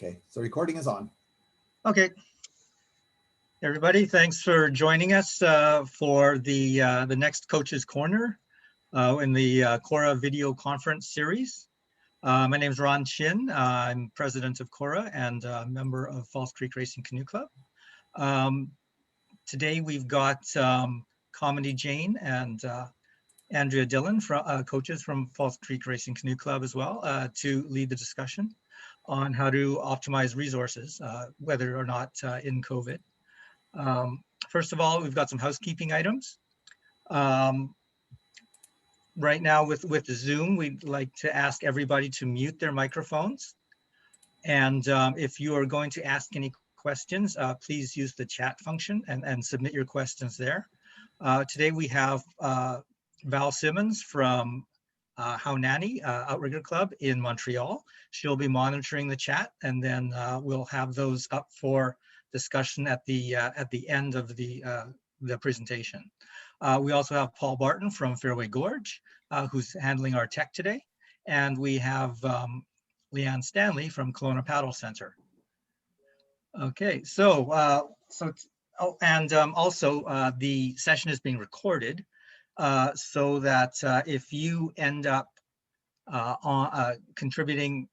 Okay, so recording is on. Okay. Everybody, thanks for joining us for the next Coach's Corner in the CORA video conference series. My name is Ron Chin. I'm president of CORA and a member of Falls Creek Racing Canoe Club. Today we've got Kamini, Jain and Andrea Dillon, coaches from Falls Creek Racing Canoe Club as well, to lead the discussion on how to optimize resources, whether or not in COVID. First of all, we've got some housekeeping items. Right now with the Zoom, we'd like to ask everybody to mute their microphones. And if you are going to ask any questions, please use the chat function and submit your questions there. Today we have Val Simmons from Haunani Outrigger Club in Montreal. She'll be monitoring the chat, and then we'll have those up for discussion at the end of the presentation. We also have Paul Barton from Fairway Gorge, who's handling our tech today, and we have Leanne Stanley from Kelowna Paddle Center. Okay, so also the session is being recorded. So that if you end up contributing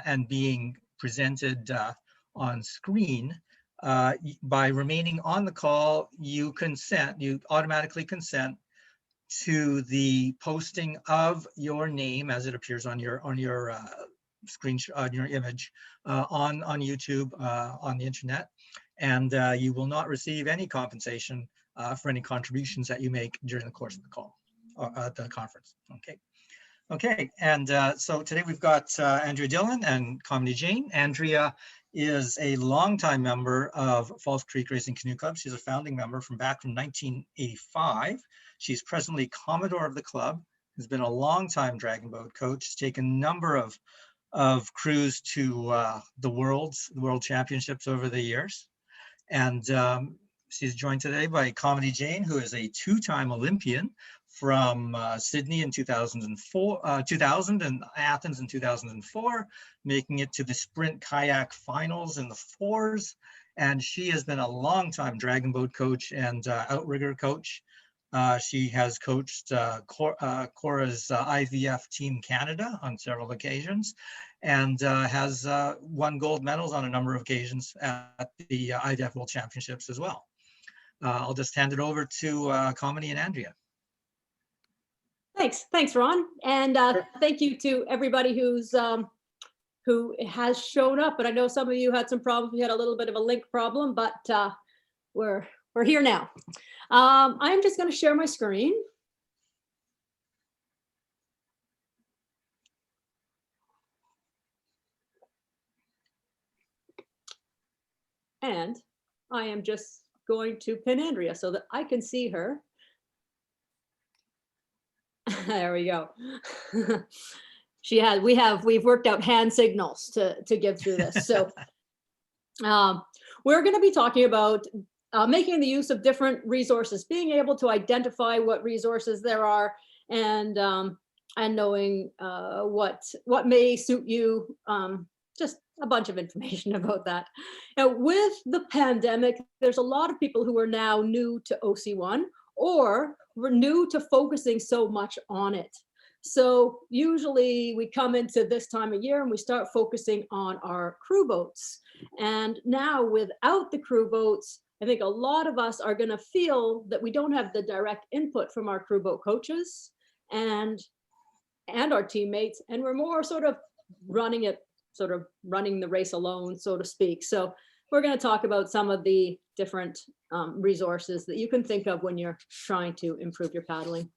and being presented on screen, by remaining on the call, you automatically consent to the posting of your name as it appears on your screenshot, on your image, on YouTube, on the internet, and you will not receive any compensation for any contributions that you make during the course of the call or at the conference. Okay, and so today we've got Andrea Dillon and Kamini Jain. Andrea is a longtime member of Falls Creek Racing Canoe Club. She's a founding member from 1985. She's presently Commodore of the club, has been a longtime dragon boat coach, has taken a number of crews to the World Championships over the years. And she's joined today by Kamini Jain, who is a two-time Olympian from Sydney in 2000 and Athens in 2004, making it to the sprint kayak finals in the fours. And she has been a long-time dragon boat coach and outrigger coach. She has coached CORA's IVF Team Canada on several occasions, and has won gold medals on a number of occasions at the IVF World Championships as well. I'll just hand it over to Kamini and Andrea. Thanks, Ron, and thank you to everybody who has shown up. And I know some of you had some problems. We had a little bit of a link problem, but we're here now. I'm just going to share my screen. And I am just going to pin Andrea so that I can see her. There we go. We've worked out hand signals to get through this. So we're going to be talking about making the use of different resources, being able to identify what resources there are, and knowing what may suit you. Just a bunch of information about that. Now, with the pandemic, there's a lot of people who are now new to OC1, or we're new to focusing so much on it. So usually we come into this time of year and we start focusing on our crew boats. And now without the crew boats, I think a lot of us are going to feel that we don't have the direct input from our crew boat coaches and our teammates, and we're more sort of running the race alone, so to speak. So we're going to talk about some of the different resources that you can think of when you're trying to improve your paddling.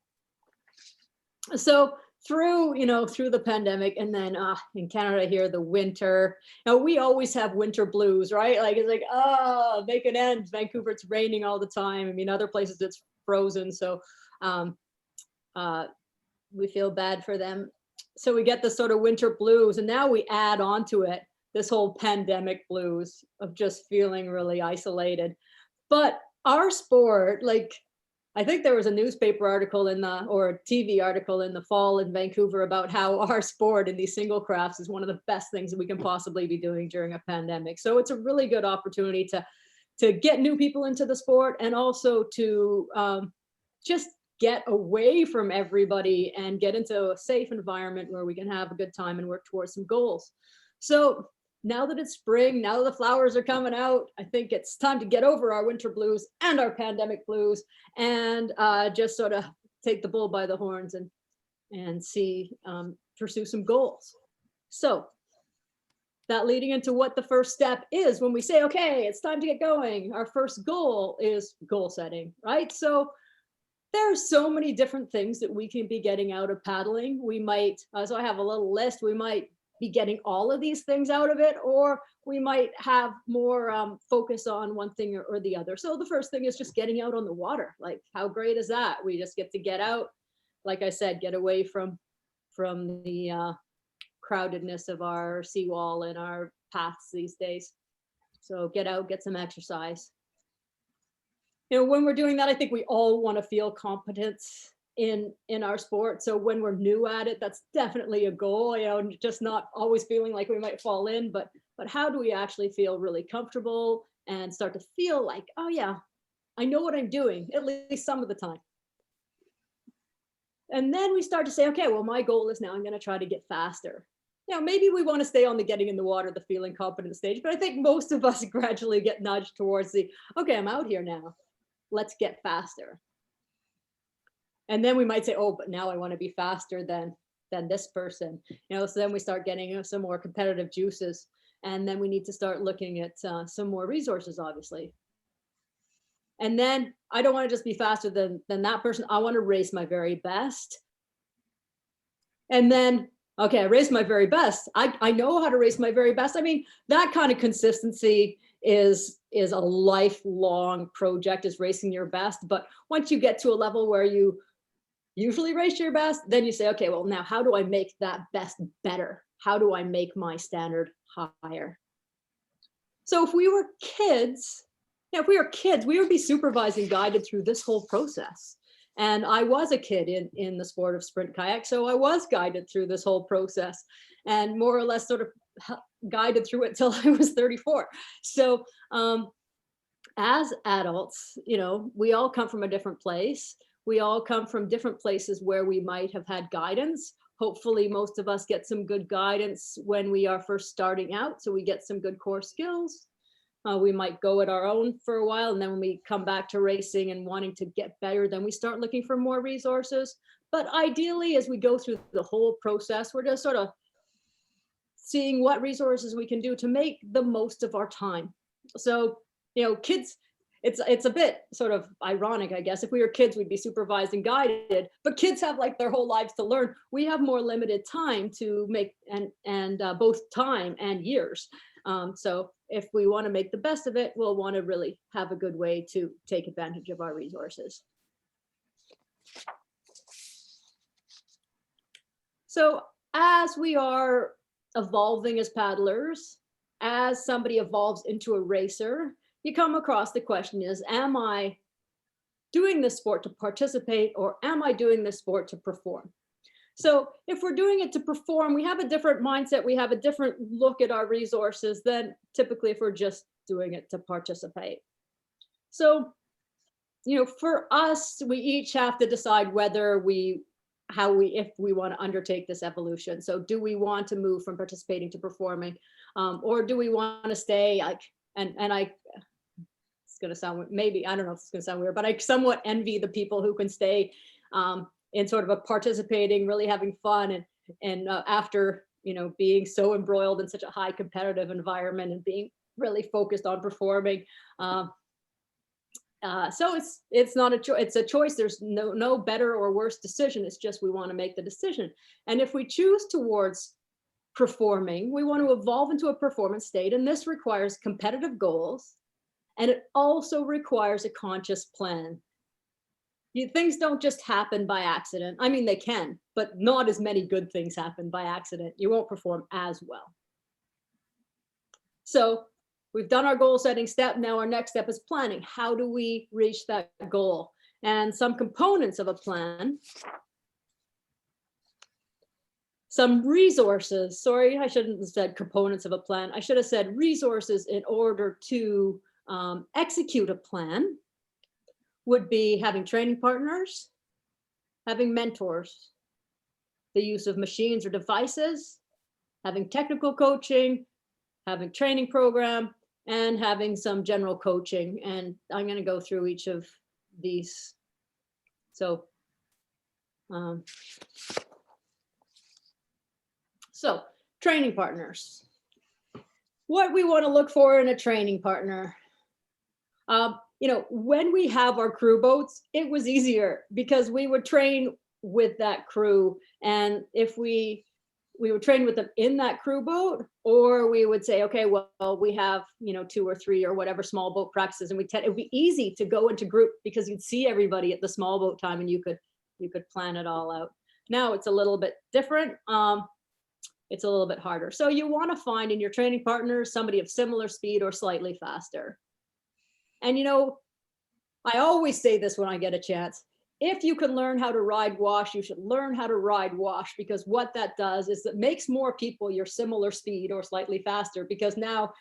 So through the pandemic, and then in Canada here, the winter, we always have winter blues, right? Like, it's like, make an end. Vancouver, it's raining all the time. I mean, other places it's frozen. So we feel bad for them. So we get this sort of winter blues, and now we add on to it this whole pandemic blues of just feeling really isolated. But our sport, like, I think there was a newspaper article or a TV article in the fall in Vancouver about how our sport in these single crafts is one of the best things that we can possibly be doing during a pandemic. So it's a really good opportunity to get new people into the sport, and also to just get away from everybody and get into a safe environment where we can have a good time and work towards some goals. So now that it's spring, now that the flowers are coming out, I think it's time to get over our winter blues and our pandemic blues, and just sort of take the bull by the horns and pursue some goals. So that leading into what the first step is when we say, okay, it's time to get going. Our first goal is goal setting, right? So there's so many different things that we can be getting out of paddling. We might, so I have a little list, we might be getting all of these things out of it, or we might have more focus on one thing or the other. So the first thing is just getting out on the water. Like, how great is that? We just get to get out, like I said, get away from the crowdedness of our seawall and our paths these days. So get out, get some exercise. You know, when we're doing that, I think we all want to feel competence in our sport. So when we're new at it, that's definitely a goal, you know, just not always feeling like we might fall in, but how do we actually feel really comfortable and start to feel like, oh yeah, I know what I'm doing, at least some of the time. And then we start to say, okay, well, my goal is now I'm going to try to get faster. You know, maybe we want to stay on the getting in the water, the feeling competent stage, but I think most of us gradually get nudged towards the, okay, I'm out here now, let's get faster. And then we might say, oh, but now I want to be faster than this person. You know, so then we start getting some more competitive juices, and then we need to start looking at some more resources, obviously. And then I don't want to just be faster than that person. I want to race my very best. And then, okay, I race my very best. I know how to race my very best. I mean, that kind of consistency is a lifelong project, is racing your best. But once you get to a level where you usually race your best, then you say, okay, well, now how do I make that best better? How do I make my standard higher? So if we were kids, we would be supervised and guided through this whole process. And I was a kid in the sport of sprint kayak, so I was guided through this whole process and more or less sort of guided through it till I was 34. So as adults, you know, we all come from a different place. We all come from different places where we might have had guidance. Hopefully, most of us get some good guidance when we are first starting out, so we get some good core skills. We might go it our own for a while, and then when we come back to racing and wanting to get better, then we start looking for more resources. But ideally, as we go through the whole process, we're just sort of seeing what resources we can do to make the most of our time. So, you know, kids, it's a bit sort of ironic, I guess. If we were kids, we'd be supervised and guided, but kids have like their whole lives to learn. We have more limited time to make, and both time and years. So if we want to make the best of it, we'll want to really have a good way to take advantage of our resources. So as we are evolving as paddlers, as somebody evolves into a racer, you come across the question is, am I doing this sport to participate, or am I doing this sport to perform? So if we're doing it to perform, we have a different mindset, we have a different look at our resources than typically if we're just doing it to participate. So, you know, for us, we each have to decide whether if we want to undertake this evolution. So do we want to move from participating to performing, or do we want to stay like, it's going to sound, maybe, I don't know if it's going to sound weird, but I somewhat envy the people who can stay in sort of a participating, really having fun, and after, you know, being so embroiled in such a high competitive environment and being really focused on performing. So it's not a choice, it's a choice. There's no better or worse decision. It's just we want to make the decision. And if we choose towards performing, we want to evolve into a performance state, and this requires competitive goals, and it also requires a conscious plan. Things don't just happen by accident. I mean, they can, but not as many good things happen by accident. You won't perform as well. So we've done our goal setting step. Now our next step is planning. How do we reach that goal? and some components of a plan, some resources. Sorry, I shouldn't have said components of a plan. I should have said resources in order to execute a plan would be having training partners, having mentors, the use of machines or devices, having technical coaching, having training program, and having some general coaching. And I'm going to go through each of these. So, training partners. What we want to look for in a training partner. You know, when we have our crew boats, it was easier because we would train with that crew. And if we would train with them in that crew boat, or we would say, okay, well, we have, you know, 2 or 3 or whatever small boat practices, and it would be easy to go into group because you'd see everybody at the small boat time and you could plan it all out. Now it's a little bit different. It's a little bit harder. So you want to find in your training partner somebody of similar speed or slightly faster. And, you know, I always say this when I get a chance. If you can learn how to ride wash, you should learn how to ride wash, because what that does is it makes more people your similar speed or slightly faster, because now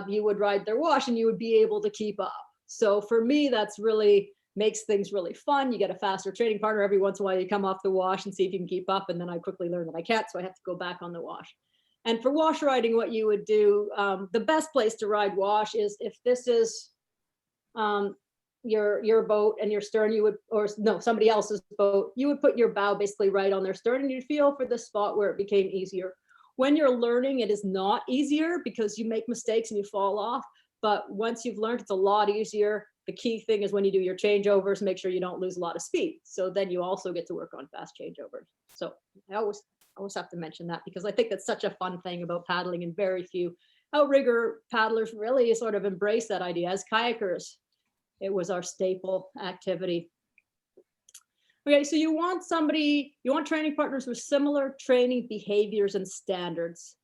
you would ride their wash and you would be able to keep up. So for me, that's really makes things really fun. You get a faster training partner. Every once in a while you come off the wash and see if you can keep up. And then I quickly learn that I can't, so I have to go back on the wash. And for wash riding, what you would do, the best place to ride wash is if this is your boat and your stern, you would, or no, somebody else's boat, you would put your bow basically right on their stern and you'd feel for the spot where it became easier. When you're learning, it is not easier because you make mistakes and you fall off. But once you've learned, it's a lot easier. The key thing is when you do your changeovers, make sure you don't lose a lot of speed. So then you also get to work on fast changeovers. So I always have to mention that because I think that's such a fun thing about paddling, and very few outrigger paddlers really sort of embrace that idea. As kayakers, it was our staple activity. Okay, so you want training partners with similar training behaviors and standards.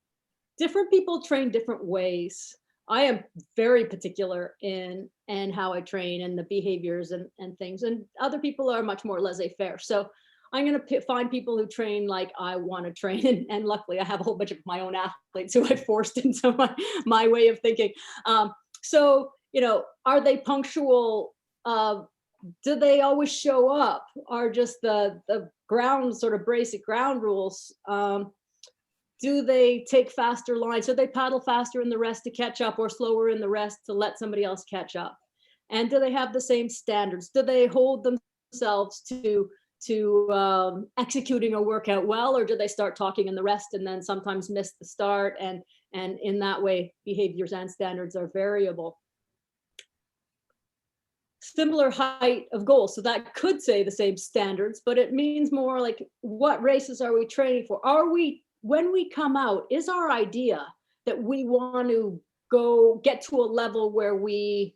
Different people train different ways. I am very particular in how I train and the behaviors and things, and other people are much more laissez-faire. So I'm going to find people who train like I want to train, and luckily I have a whole bunch of my own athletes who I forced into my way of thinking. So, you know, are they punctual? Do they always show up? Are just the ground sort of basic ground rules? Do they take faster lines? So they paddle faster in the rest to catch up, or slower in the rest to let somebody else catch up? And do they have the same standards? Do they hold themselves to executing a workout well, or do they start talking in the rest and then sometimes miss the start? And in that way, behaviors and standards are variable. Similar height of goals. So that could say the same standards, but it means more like, what races are we training for? When we come out, is our idea that we want to go get to a level where we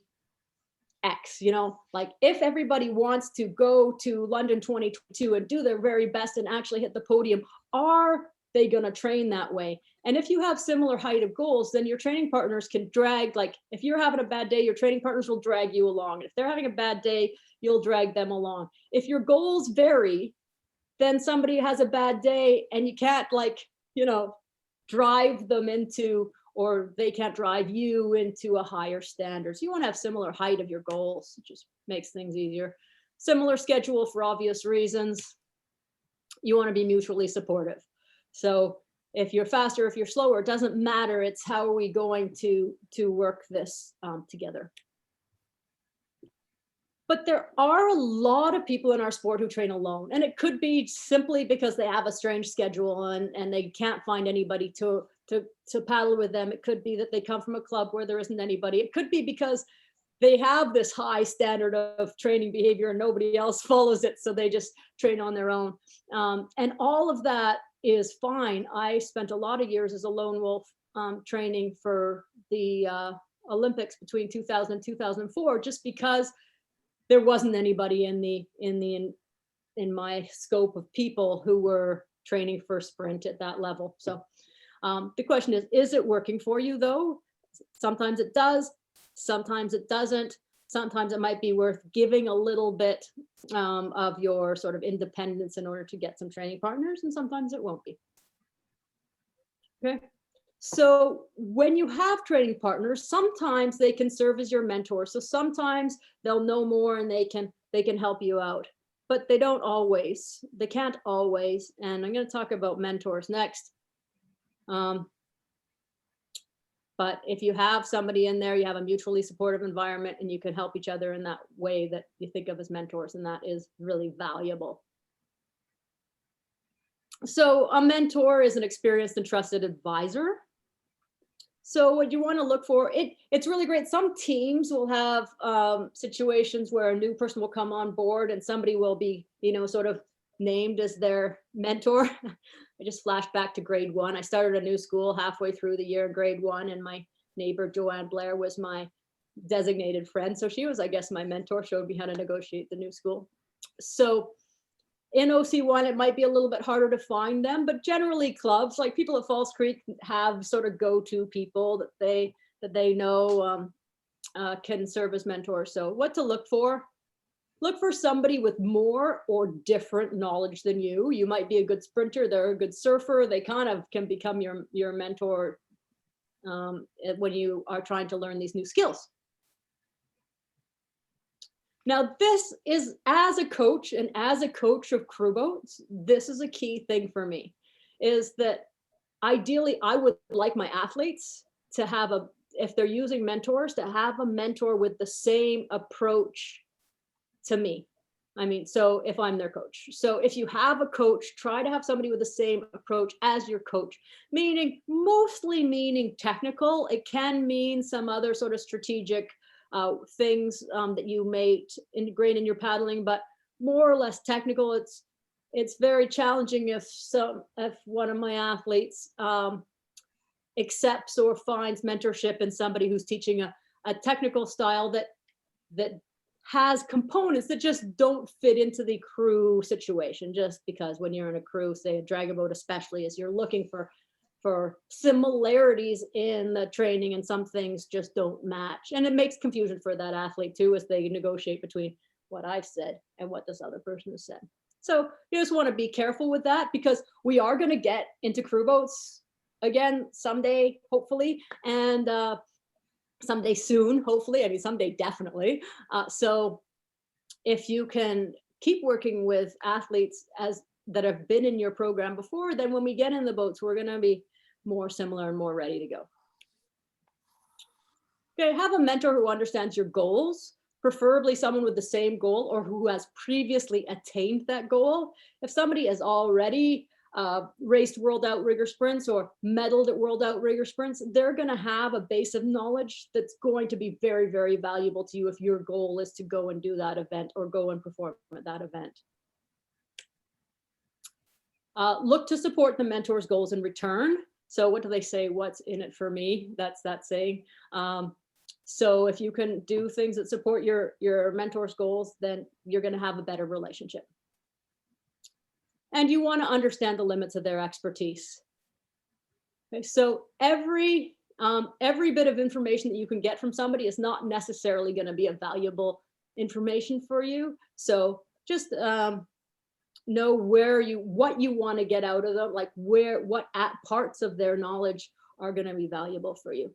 X, you know, like if everybody wants to go to London 2022 and do their very best and actually hit the podium, are they going to train that way? And if you have similar height of goals, then your training partners can drag, like if you're having a bad day, your training partners will drag you along. If they're having a bad day, you'll drag them along. If your goals vary, then somebody has a bad day and you can't, like, you know, drive them into, or they can't drive you into a higher standard. So you want to have similar height of your goals. It just makes things easier. Similar schedule for obvious reasons. You want to be mutually supportive. So if you're faster, if you're slower, it doesn't matter. It's how are we going to work this together. But there are a lot of people in our sport who train alone, and it could be simply because they have a strange schedule and they can't find anybody to paddle with them. It could be that they come from a club where there isn't anybody. It could be because they have this high standard of training behavior and nobody else follows it, so they just train on their own. And all of that is fine. I spent a lot of years as a lone wolf training for the Olympics between 2000 and 2004, just because there wasn't anybody in my scope of people who were training for sprint at that level. So the question is it working for you though? Sometimes it does, sometimes it doesn't. sometimes it might be worth giving a little bit of your sort of independence in order to get some training partners, and sometimes it won't be. Okay. So when you have training partners, sometimes they can serve as your mentor. So sometimes they'll know more and they can help you out, but they don't always. They can't always. And I'm going to talk about mentors next. But if you have somebody in there, you have a mutually supportive environment and you can help each other in that way that you think of as mentors, and that is really valuable. So a mentor is an experienced and trusted advisor. So what you want to look for, it's really great. Some teams will have situations where a new person will come on board and somebody will be, sort of named as their mentor. I just flashed back to grade 1. I started a new school halfway through the year, grade 1, and my neighbor, Joanne Blair, was my designated friend. So she was, I guess, my mentor, showed me how to negotiate the new school. So in OC1, it might be a little bit harder to find them, but generally clubs, like people at Falls Creek, have sort of go-to people that they know can serve as mentors. So what to look for? Look for somebody with more or different knowledge than you. You might be a good sprinter, they're a good surfer. They kind of can become your mentor when you are trying to learn these new skills. Now, this is, as a coach and as a coach of crew boats, this is a key thing for me, is that ideally I would like my athletes to have if they're using mentors, to have a mentor with the same approach to me. I mean, so if I'm their coach. So if you have a coach, try to have somebody with the same approach as your coach, mostly meaning technical. It can mean some other sort of strategic things that you may integrate in your paddling, but more or less technical. It's very challenging if one of my athletes accepts or finds mentorship in somebody who's teaching a technical style that has components that just don't fit into the crew situation. Just because when you're in a crew, say a drag boat especially, is you're looking for similarities in the training, and some things just don't match. And it makes confusion for that athlete too, as they negotiate between what I've said and what this other person has said. So you just want to be careful with that, because we are going to get into crew boats again someday, hopefully, and someday soon, hopefully. I mean, someday definitely. So if you can keep working with athletes that have been in your program before, then when we get in the boats, we're going to be more similar and more ready to go. Okay, have a mentor who understands your goals, preferably someone with the same goal or who has previously attained that goal. If somebody has already raced World Outrigger sprints or medaled at World Outrigger sprints, they're going to have a base of knowledge that's going to be very, very valuable to you if your goal is to go and do that event or go and perform at that event. Look to support the mentor's goals in return. So what do they say? What's in it for me? That's that saying. So if you can do things that support your mentor's goals, then you're going to have a better relationship. And you want to understand the limits of their expertise. Okay, so every bit of information that you can get from somebody is not necessarily going to be a valuable information for you. So just know what you want to get out of them, like what parts of their knowledge are going to be valuable for you.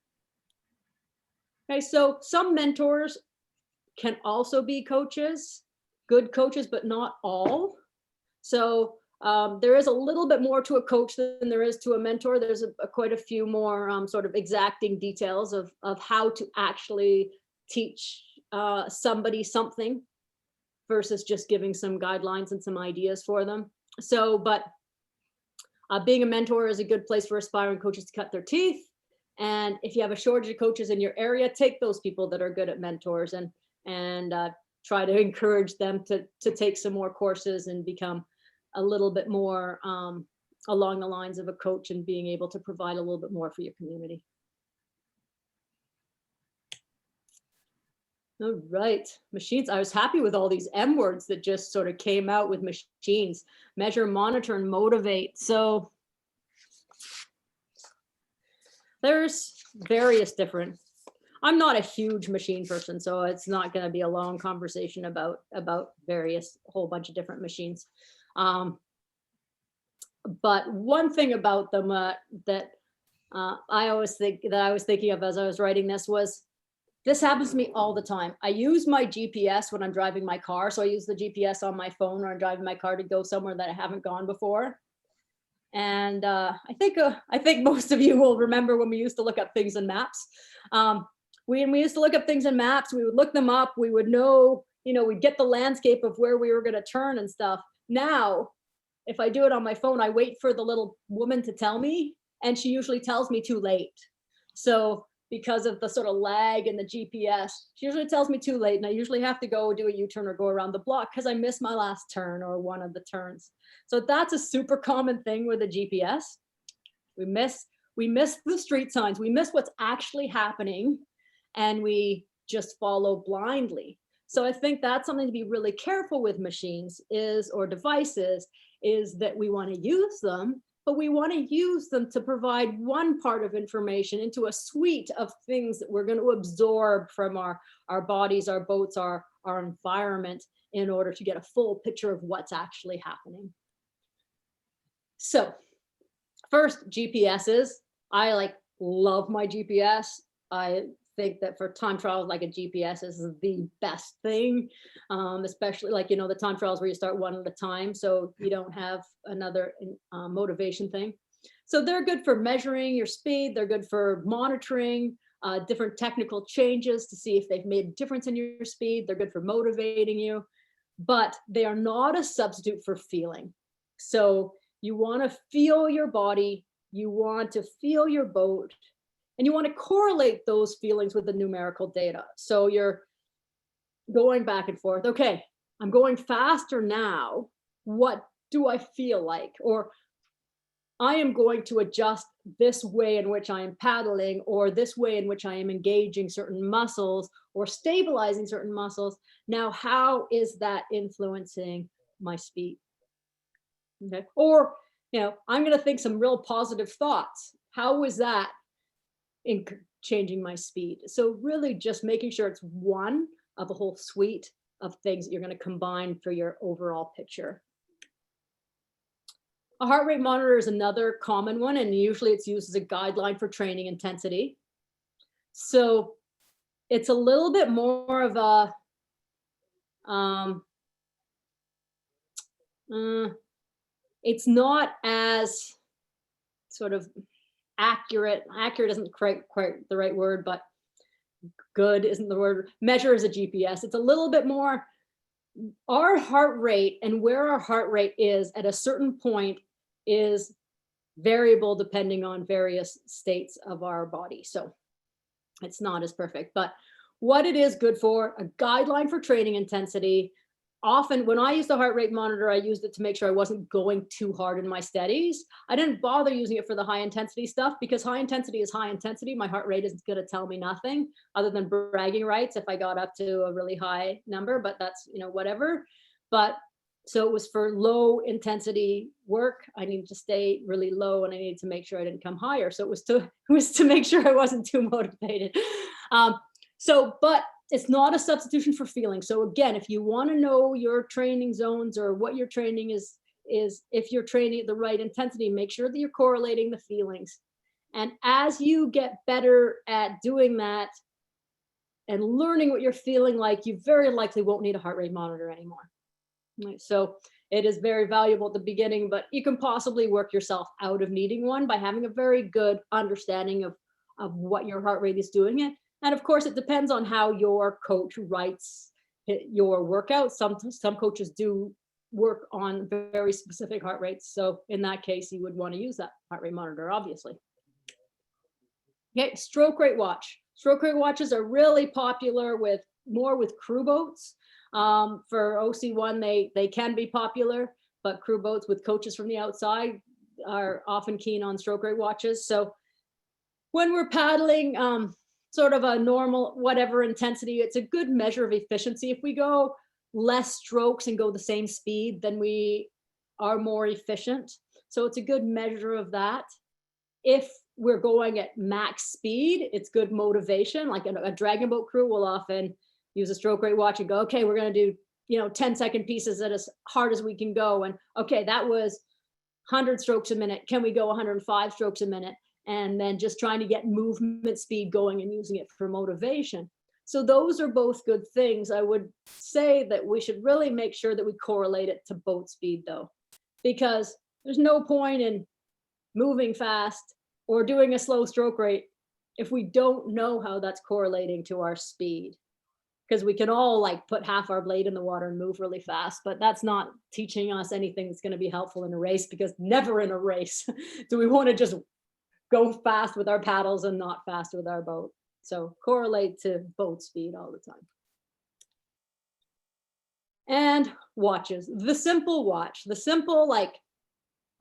Okay, so some mentors can also be coaches, good coaches, but not all. So there is a little bit more to a coach than there is to a mentor. There's quite a few more sort of exacting details of how to actually teach somebody something versus just giving some guidelines and some ideas for them. So, but being a mentor is a good place for aspiring coaches to cut their teeth. And if you have a shortage of coaches in your area, take those people that are good at mentors and try to encourage them to take some more courses and become a little bit more along the lines of a coach and being able to provide a little bit more for your community. All right, machines. I was happy with all these M words that just sort of came out with machines. Measure, monitor, and motivate. So there's various different. I'm not a huge machine person, so it's not going to be a long conversation about various whole bunch of different machines. But one thing about them that I was thinking of as I was writing this was, this happens to me all the time. I use my GPS when I'm driving my car. So I use the GPS on my phone when I'm driving my car to go somewhere that I haven't gone before. And I think most of you will remember when we used to look up things in maps. When we used to look up things in maps, we would look them up. We would know, we'd get the landscape of where we were going to turn and stuff. Now, if I do it on my phone, I wait for the little woman to tell me, and she usually tells me too late. So because of the sort of lag in the GPS, she usually tells me too late, and I usually have to go do a U-turn or go around the block because I missed my last turn or one of the turns. So that's a super common thing with the GPS. We miss the street signs. We miss what's actually happening, and we just follow blindly. So I think that's something to be really careful with machines or devices, is that we want to use them, but we want to use them to provide one part of information into a suite of things that we're going to absorb from our bodies, our boats, our environment, in order to get a full picture of what's actually happening. So first, GPSs. I love my GPS. I think that for time trials, like a GPS is the best thing, especially the time trials where you start one at a time, so you don't have another motivation thing. So they're good for measuring your speed. They're good for monitoring different technical changes to see if they've made a difference in your speed. They're good for motivating you, but they are not a substitute for feeling. So you want to feel your body, you want to feel your boat, and you want to correlate those feelings with the numerical data. So you're going back and forth. Okay, I'm going faster now. What do I feel like? Or I am going to adjust this way in which I am paddling, or this way in which I am engaging certain muscles or stabilizing certain muscles. Now, how is that influencing my speed? Okay. Or, I'm going to think some real positive thoughts. How is that in changing my speed? So really just making sure it's one of a whole suite of things that you're going to combine for your overall picture. A heart rate monitor is another common one, and usually it's used as a guideline for training intensity. So it's a little bit more of a it's not as sort of accurate isn't quite the right word, but good isn't the word. Measure as a GPS. It's a little bit more, our heart rate and where our heart rate is at a certain point is variable depending on various states of our body. So it's not as perfect, but what it is good for, a guideline for training intensity. Often when I used the heart rate monitor, I used it to make sure I wasn't going too hard in my steadies. I didn't bother using it for the high intensity stuff because high intensity is high intensity. My heart rate isn't going to tell me nothing other than bragging rights if I got up to a really high number, but that's, whatever. But so it was for low intensity work. I needed to stay really low and I needed to make sure I didn't come higher. So it was to make sure I wasn't too motivated. But it's not a substitution for feeling. So again, if you want to know your training zones or what your training is if you're training at the right intensity, make sure that you're correlating the feelings. And as you get better at doing that and learning what you're feeling like, you very likely won't need a heart rate monitor anymore. Right? So it is very valuable at the beginning, but you can possibly work yourself out of needing one by having a very good understanding of what your heart rate is doing it. And of course, it depends on how your coach writes your workouts. Some coaches do work on very specific heart rates. So in that case, you would want to use that heart rate monitor, obviously. Okay, stroke rate watch. Stroke rate watches are really popular more with crew boats. For OC1, they can be popular, but crew boats with coaches from the outside are often keen on stroke rate watches. So when we're paddling, sort of a normal, whatever intensity, it's a good measure of efficiency. If we go less strokes and go the same speed, then we are more efficient. So it's a good measure of that. If we're going at max speed, it's good motivation. Like a dragon boat crew will often use a stroke rate watch and go, okay, we're going to do, 10-second pieces at as hard as we can go. And okay, that was 100 strokes a minute. Can we go 105 strokes a minute? And then just trying to get movement speed going and using it for motivation. So those are both good things. I would say that we should really make sure that we correlate it to boat speed though, because there's no point in moving fast or doing a slow stroke rate if we don't know how that's correlating to our speed. Because we can all like put half our blade in the water and move really fast, but that's not teaching us anything that's going to be helpful in a race, because never in a race do we want to just go fast with our paddles and not fast with our boat. So correlate to boat speed all the time. And watches, the simple watch, the simple like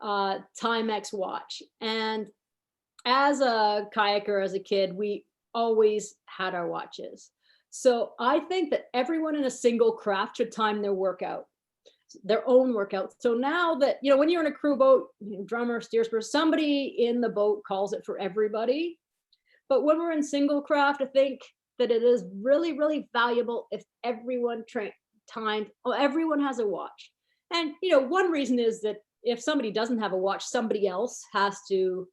Timex watch. And as a kayaker, as a kid, we always had our watches. So I think that everyone in a single craft should time their workout, their own workout. So now that, when you're in a crew boat, drummer, steersman, somebody in the boat calls it for everybody. But when we're in single craft, I think that it is really, really valuable if everyone timed, or everyone has a watch. And, one reason is that if somebody doesn't have a watch, somebody else has to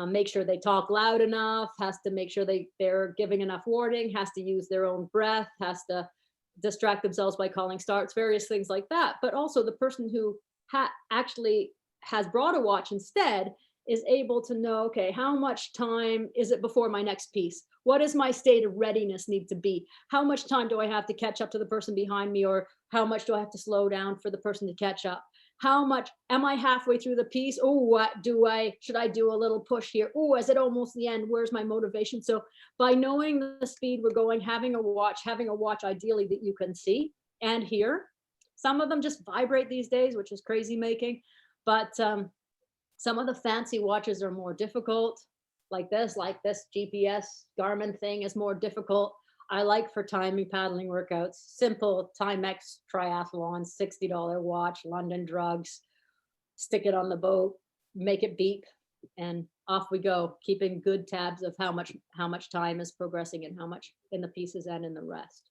make sure they talk loud enough, has to make sure they're giving enough warning, has to use their own breath, has to distract themselves by calling starts, various things like that. But also the person who actually has brought a watch instead is able to know, okay, how much time is it before my next piece? What does my state of readiness need to be? How much time do I have to catch up to the person behind me? Or how much do I have to slow down for the person to catch up? How much am I halfway through the piece? Oh, should I do a little push here? Oh, is it almost the end? Where's my motivation? So by knowing the speed we're going, having a watch ideally that you can see and hear. Some of them just vibrate these days, which is crazy making, but some of the fancy watches are more difficult, like this GPS Garmin thing is more difficult. I like for timing paddling workouts, simple Timex triathlon, $60 watch, London Drugs, stick it on the boat, make it beep, and off we go, keeping good tabs of how much time is progressing and how much in the pieces and in the rest.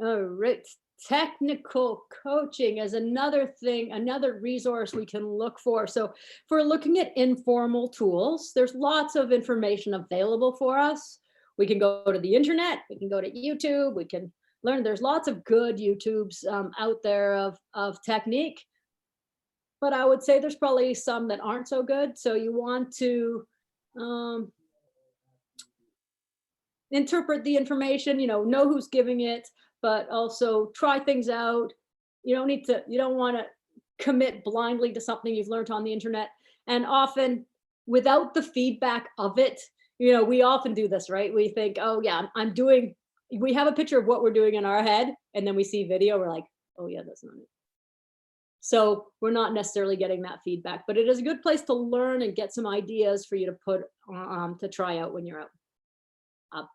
All right. Technical coaching is another thing, another resource we can look for. So if we're looking at informal tools, there's lots of information available for us. We can go to the internet, we can go to YouTube, we can learn. There's lots of good YouTubes out there of technique, but I would say there's probably some that aren't so good. So you want to interpret the information, know who's giving it, but also try things out. You don't want to commit blindly to something you've learned on the internet. And often without the feedback of it, we often do this, right? We think, oh yeah, we have a picture of what we're doing in our head, and then we see video, we're like, oh yeah, that's not it. So we're not necessarily getting that feedback, but it is a good place to learn and get some ideas for you to put to try out when you're out.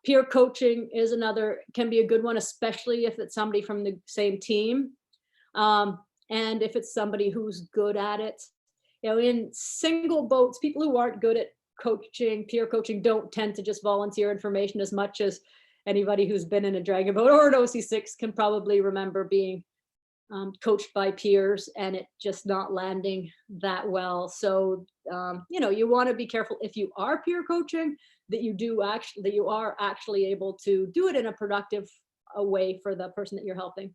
Peer coaching is can be a good one, especially if it's somebody from the same team. And if it's somebody who's good at it. In single boats, people who aren't good at peer coaching don't tend to just volunteer information as much as anybody who's been in a dragon boat or an OC6 can probably remember being coached by peers and it just not landing that well. So, you want to be careful if you are peer coaching that you are actually able to do it in a productive way for the person that you're helping.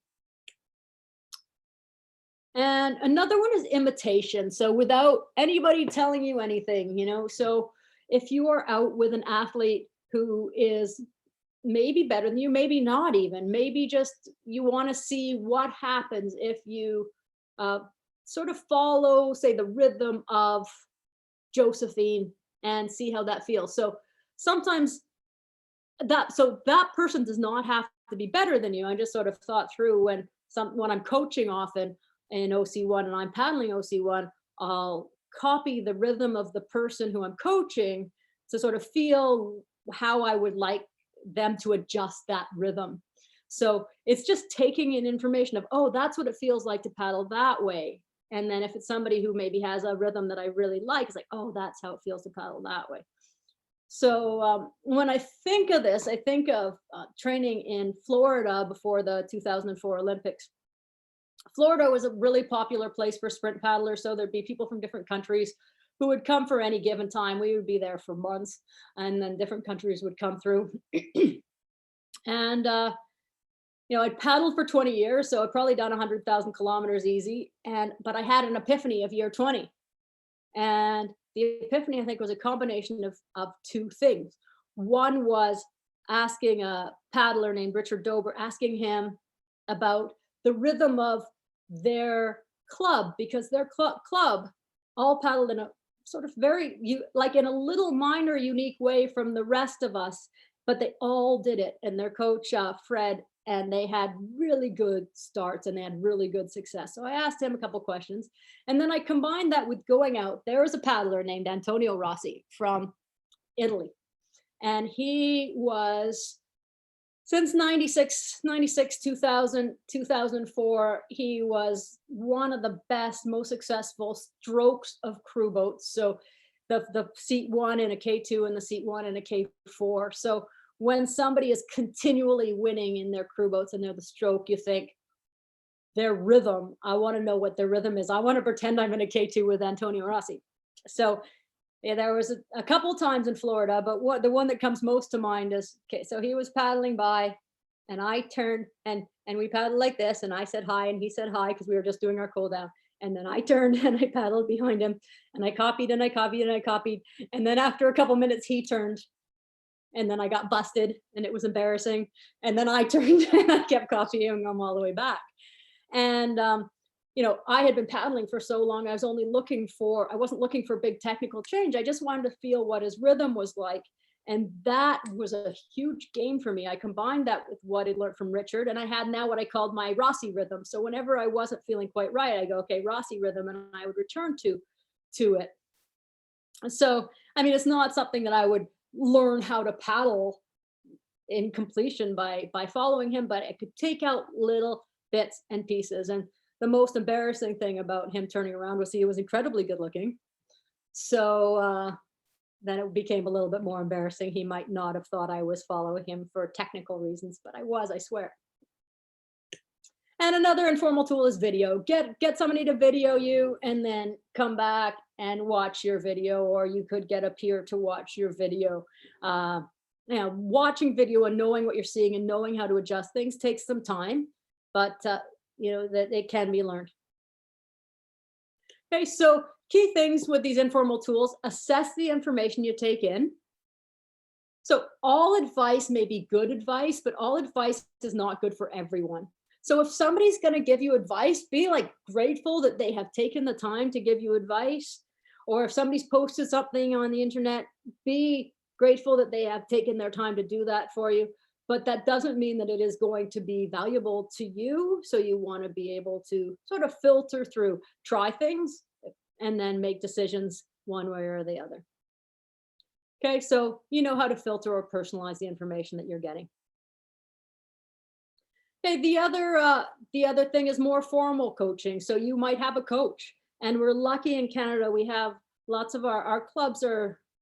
And another one is imitation. So without anybody telling you anything, so if you are out with an athlete who is maybe better than you, maybe not even, maybe just you want to see what happens if you sort of follow, say, the rhythm of Josephine and see how that feels. So sometimes that person does not have to be better than you. I just sort of thought through when I'm coaching often in OC1 and I'm paddling OC1, I'll copy the rhythm of the person who I'm coaching to sort of feel how I would like them to adjust that rhythm. So it's just taking in information of, oh, that's what it feels like to paddle that way. And then if it's somebody who maybe has a rhythm that I really like, it's like, oh, that's how it feels to paddle that way. So when I think of this, I think of training in Florida before the 2004 Olympics. Florida was a really popular place for sprint paddlers. So there'd be people from different countries who would come for any given time. We would be there for months, and then different countries would come through. And I'd paddled for 20 years, so I'd probably done 100,000 kilometers easy. But I had an epiphany of year 20. And the epiphany, I think, was a combination of two things. One was asking a paddler named Richard Dober, asking him about the rhythm of their club, because their club all paddled in a sort of like in a little minor unique way from the rest of us, but they all did it. And their coach, Fred, and they had really good starts and they had really good success. So I asked him a couple questions, and then I combined that with going out. There was a paddler named Antonio Rossi from Italy, and he was, since 96, 2000, 2004, he was one of the best, most successful strokes of crew boats. So the seat one in a K2 and the seat one in a K4. So when somebody is continually winning in their crew boats and they're the stroke, you think their rhythm, I want to know what their rhythm is. I want to pretend I'm in a K2 with Antonio Rossi. So yeah, there was a couple times in Florida, but the one that comes most to mind is, okay, so he was paddling by and I turned and we paddled like this, and I said hi and he said hi because we were just doing our cool down. And then I turned and I paddled behind him and I copied and I copied and I copied. And then after a couple minutes, he turned. And then I got busted and it was embarrassing. And then I turned and I kept copying him all the way back. And, I had been paddling for so long, I wasn't looking for big technical change. I just wanted to feel what his rhythm was like. And that was a huge game for me. I combined that with what I learned from Richard, and I had now what I called my Rossi rhythm. So whenever I wasn't feeling quite right, I go, okay, Rossi rhythm, and I would return to it. So, I mean, it's not something that I would learn how to paddle in completion by following him, but I could take out little bits and pieces. And the most embarrassing thing about him turning around was he was incredibly good looking. So then it became a little bit more embarrassing. He might not have thought I was following him for technical reasons, but I was, I swear. And another informal tool is video. Get somebody to video you and then come back and watch your video, or you could get a peer to watch your video. Watching video and knowing what you're seeing and knowing how to adjust things takes some time, but that it can be learned. Okay, so key things with these informal tools: assess the information you take in. So all advice may be good advice, but all advice is not good for everyone. So if somebody's going to give you advice, be like grateful that they have taken the time to give you advice. Or if somebody's posted something on the internet, be grateful that they have taken their time to do that for you. But that doesn't mean that it is going to be valuable to you. So you want to be able to sort of filter through, try things, and then make decisions one way or the other. Okay, so you know how to filter or personalize the information that you're getting. Okay, the other thing is more formal coaching. So you might have a coach, and we're lucky in Canada. We have lots of our clubs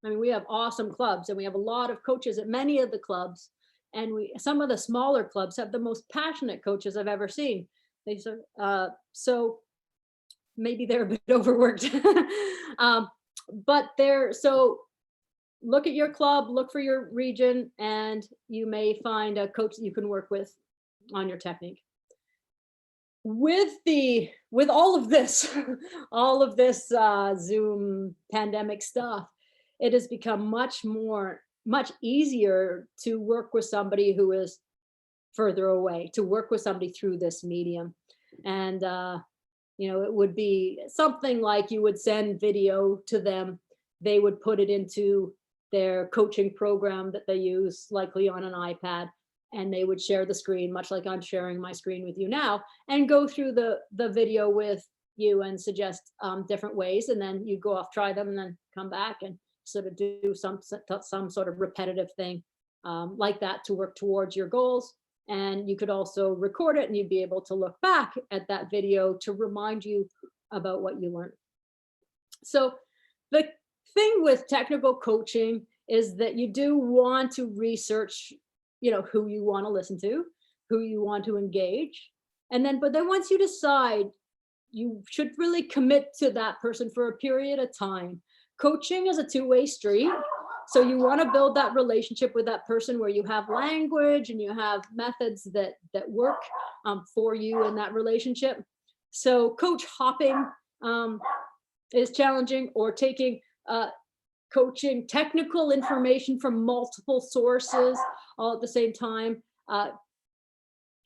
we have awesome clubs, and we have a lot of coaches at many of the clubs. And some of the smaller clubs have the most passionate coaches I've ever seen. So maybe they're a bit overworked, but look at your club, look for your region, and you may find a coach that you can work with on your technique. With all of this, Zoom pandemic stuff, it has become much easier to work with somebody who is further away, to work with somebody through this medium. And it would be something like you would send video to them. They would put it into their coaching program that they use, likely on an iPad, and they would share the screen, much like I'm sharing my screen with you now, and go through the video with you and suggest different ways. And then you go off, try them, and then come back and sort of do some sort of repetitive thing like that to work towards your goals. And you could also record it, and you'd be able to look back at that video to remind you about what you learn. So the thing with technical coaching is that you do want to research, who you want to listen to, who you want to engage. But then once you decide, you should really commit to that person for a period of time. Coaching is a two-way street. So you want to build that relationship with that person where you have language and you have methods that work for you in that relationship. So coach hopping is challenging, or taking coaching technical information from multiple sources all at the same time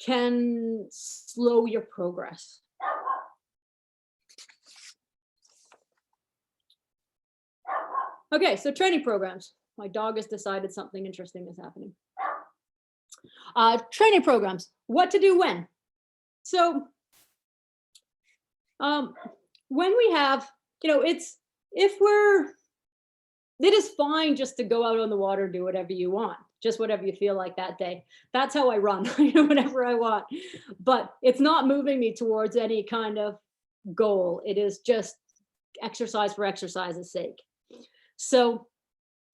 can slow your progress. Okay, so training programs. My dog has decided something interesting is happening. Training programs, what to do when. So when we have, it is fine just to go out on the water, do whatever you want, just whatever you feel like that day. That's how I run, whatever I want. But it's not moving me towards any kind of goal. It is just exercise for exercise's sake. So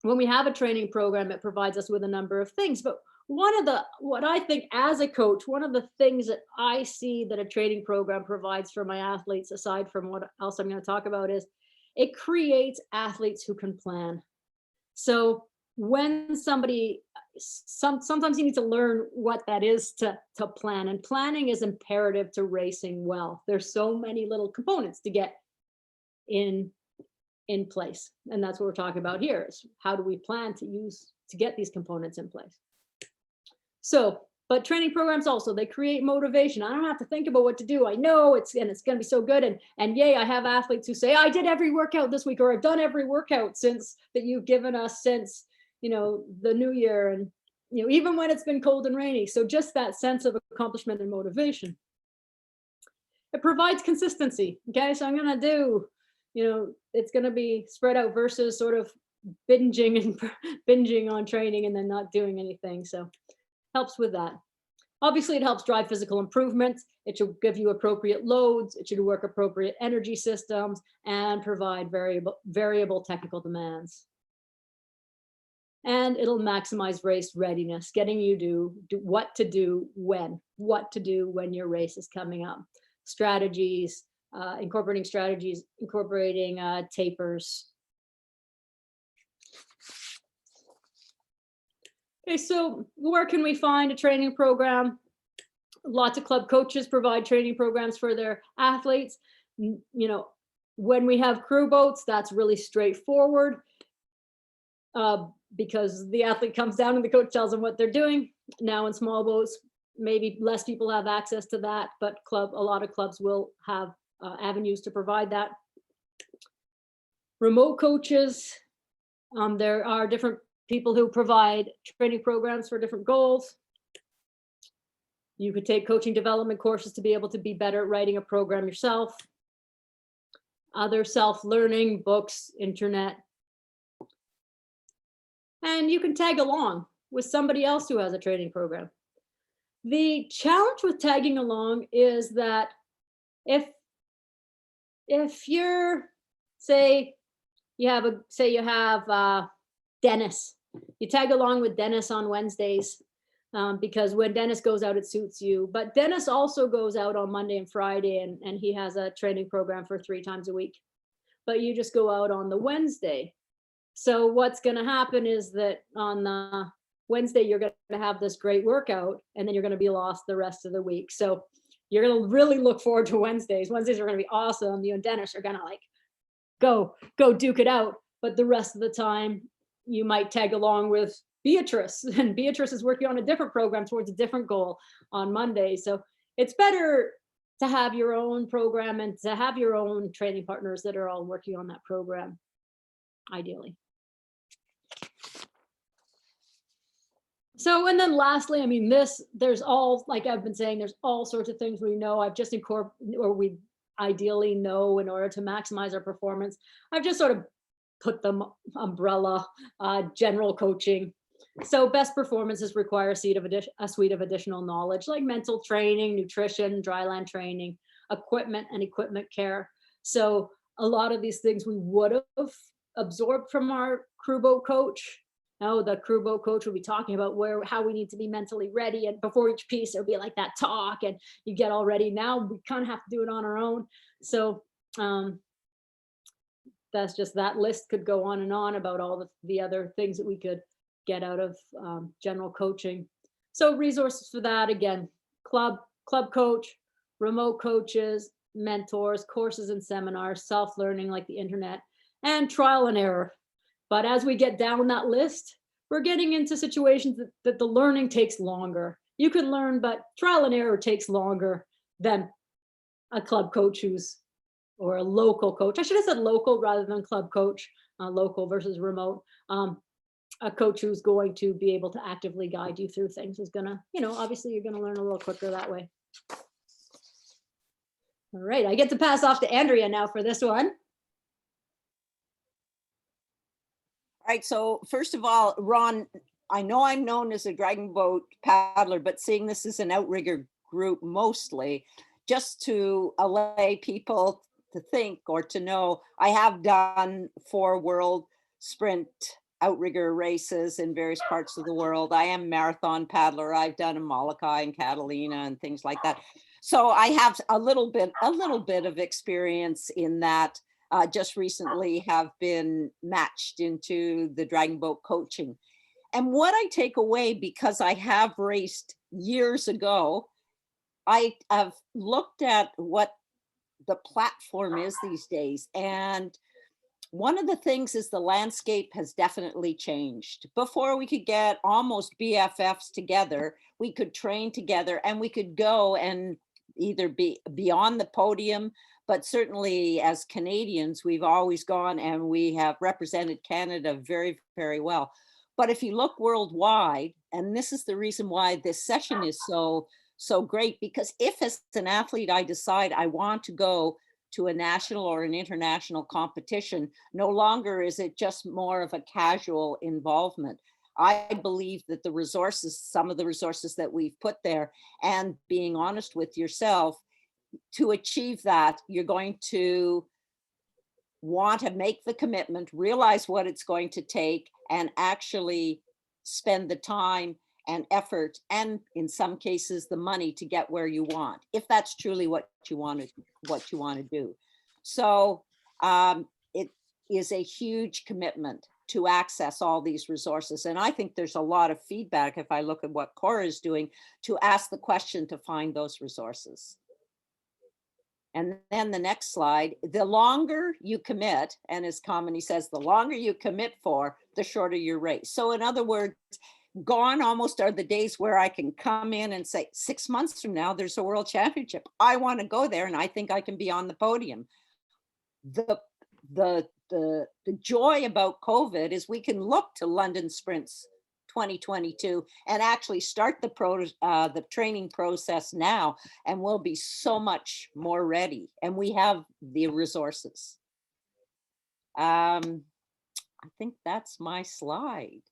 when we have a training program, it provides us with a number of things. But what I think as a coach, one of the things that I see that a training program provides for my athletes, aside from what else I'm going to talk about, is it creates athletes who can plan. So when somebody, sometimes you need to learn what that is to plan, and planning is imperative to racing well. There's so many little components to get in place. And that's what we're talking about here, is how do we plan to get these components in place. So, but training programs also, they create motivation. I don't have to think about what to do. I know it's going to be so good. And yay, I have athletes who say, I did every workout this week, or I've done every workout since that you've given us since, the new year. And, even when it's been cold and rainy. So just that sense of accomplishment and motivation. It provides consistency. Okay. So I'm going to do, it's going to be spread out versus sort of binging on training and then not doing anything. So helps with that. Obviously, it helps drive physical improvement. It should give you appropriate loads. It should work appropriate energy systems and provide variable technical demands. And it'll maximize race readiness, getting you to do what to do when your race is coming up. Strategies, incorporating tapers. Okay, so where can we find a training program? Lots of club coaches provide training programs for their athletes. When we have crew boats, that's really straightforward because the athlete comes down and the coach tells them what they're doing. Now in small boats, maybe less people have access to that, but a lot of clubs will have avenues to provide that. Remote coaches, there are different people who provide training programs for different goals. You could take coaching development courses to be able to be better at writing a program yourself. Other self-learning, books, internet. And you can tag along with somebody else who has a training program. The challenge with tagging along is that if you're, say you have Dennis, you tag along with Dennis on Wednesdays because when Dennis goes out, it suits you. But Dennis also goes out on Monday and Friday, and he has a training program for 3 times a week. But you just go out on the Wednesday. So what's going to happen is that on the Wednesday, you're going to have this great workout, and then you're going to be lost the rest of the week. So you're going to really look forward to Wednesdays. Wednesdays are going to be awesome. You and Dennis are going to go duke it out. But the rest of the time, you might tag along with Beatrice, and Beatrice is working on a different program towards a different goal on Monday. So it's better to have your own program and to have your own training partners that are all working on that program, ideally. So, and then lastly, there's all, like I've been saying, there's all sorts of things we know. We ideally know in order to maximize our performance. I've just sort of put the umbrella, general coaching. So best performances require a suite of additional knowledge, like mental training, nutrition, dryland training, equipment and equipment care. So a lot of these things we would have absorbed from our crew boat coach. Now the crew boat coach will be talking about how we need to be mentally ready, and before each piece there'll be like that talk and you get all ready. Now we kind of have to do it on our own. So that's just, that list could go on and on about all the other things that we could get out of general coaching. So resources for that, again, club coach, remote coaches, mentors, courses and seminars, self-learning like the internet, and trial and error. But as we get down that list, we're getting into situations that the learning takes longer. You can learn, but trial and error takes longer than a club coach or a local coach. I should have said local rather than club coach, local versus remote. A coach who's going to be able to actively guide you through things is gonna, obviously you're gonna learn a little quicker that way. All right, I get to pass off to Andrea now for this one. All right, so first of all, Ron, I know I'm known as a dragon boat paddler, but seeing this as an outrigger group mostly, just to allay people to think or to know, I have done 4 world sprint outrigger races in various parts of the world. I am a marathon paddler. I've done a Molokai and Catalina and things like that. So I have a little bit of experience in that. Just recently have been matched into the dragon boat coaching. And what I take away, because I have raced years ago, I have looked at what the platform is these days. And one of the things is the landscape has definitely changed. Before we could get almost BFFs together, we could train together and we could go and either be on the podium, but certainly as Canadians, we've always gone and we have represented Canada very, very well. But if you look worldwide, and this is the reason why this session is so great, because if as an athlete I decide I want to go to a national or an international competition, no longer is it just more of a casual involvement. I believe that the resources, some of the resources that we've put there, and being honest with yourself, to achieve that, you're going to want to make the commitment, realize what it's going to take, and actually spend the time and effort, and in some cases the money to get where you want, if that's truly what you want to do. So it is a huge commitment to access all these resources. And I think there's a lot of feedback, if I look at what CORA is doing, to ask the question to find those resources. And then the next slide, the longer you commit, and as Kamini says, the longer you commit for, the shorter your race. So in other words, gone almost are the days where I can come in and say, 6 months from now, there's a world championship. I want to go there and I think I can be on the podium. The joy about COVID is we can look to London Sprints 2022 and actually start the training process now, and we'll be so much more ready, and we have the resources. I think that's my slide.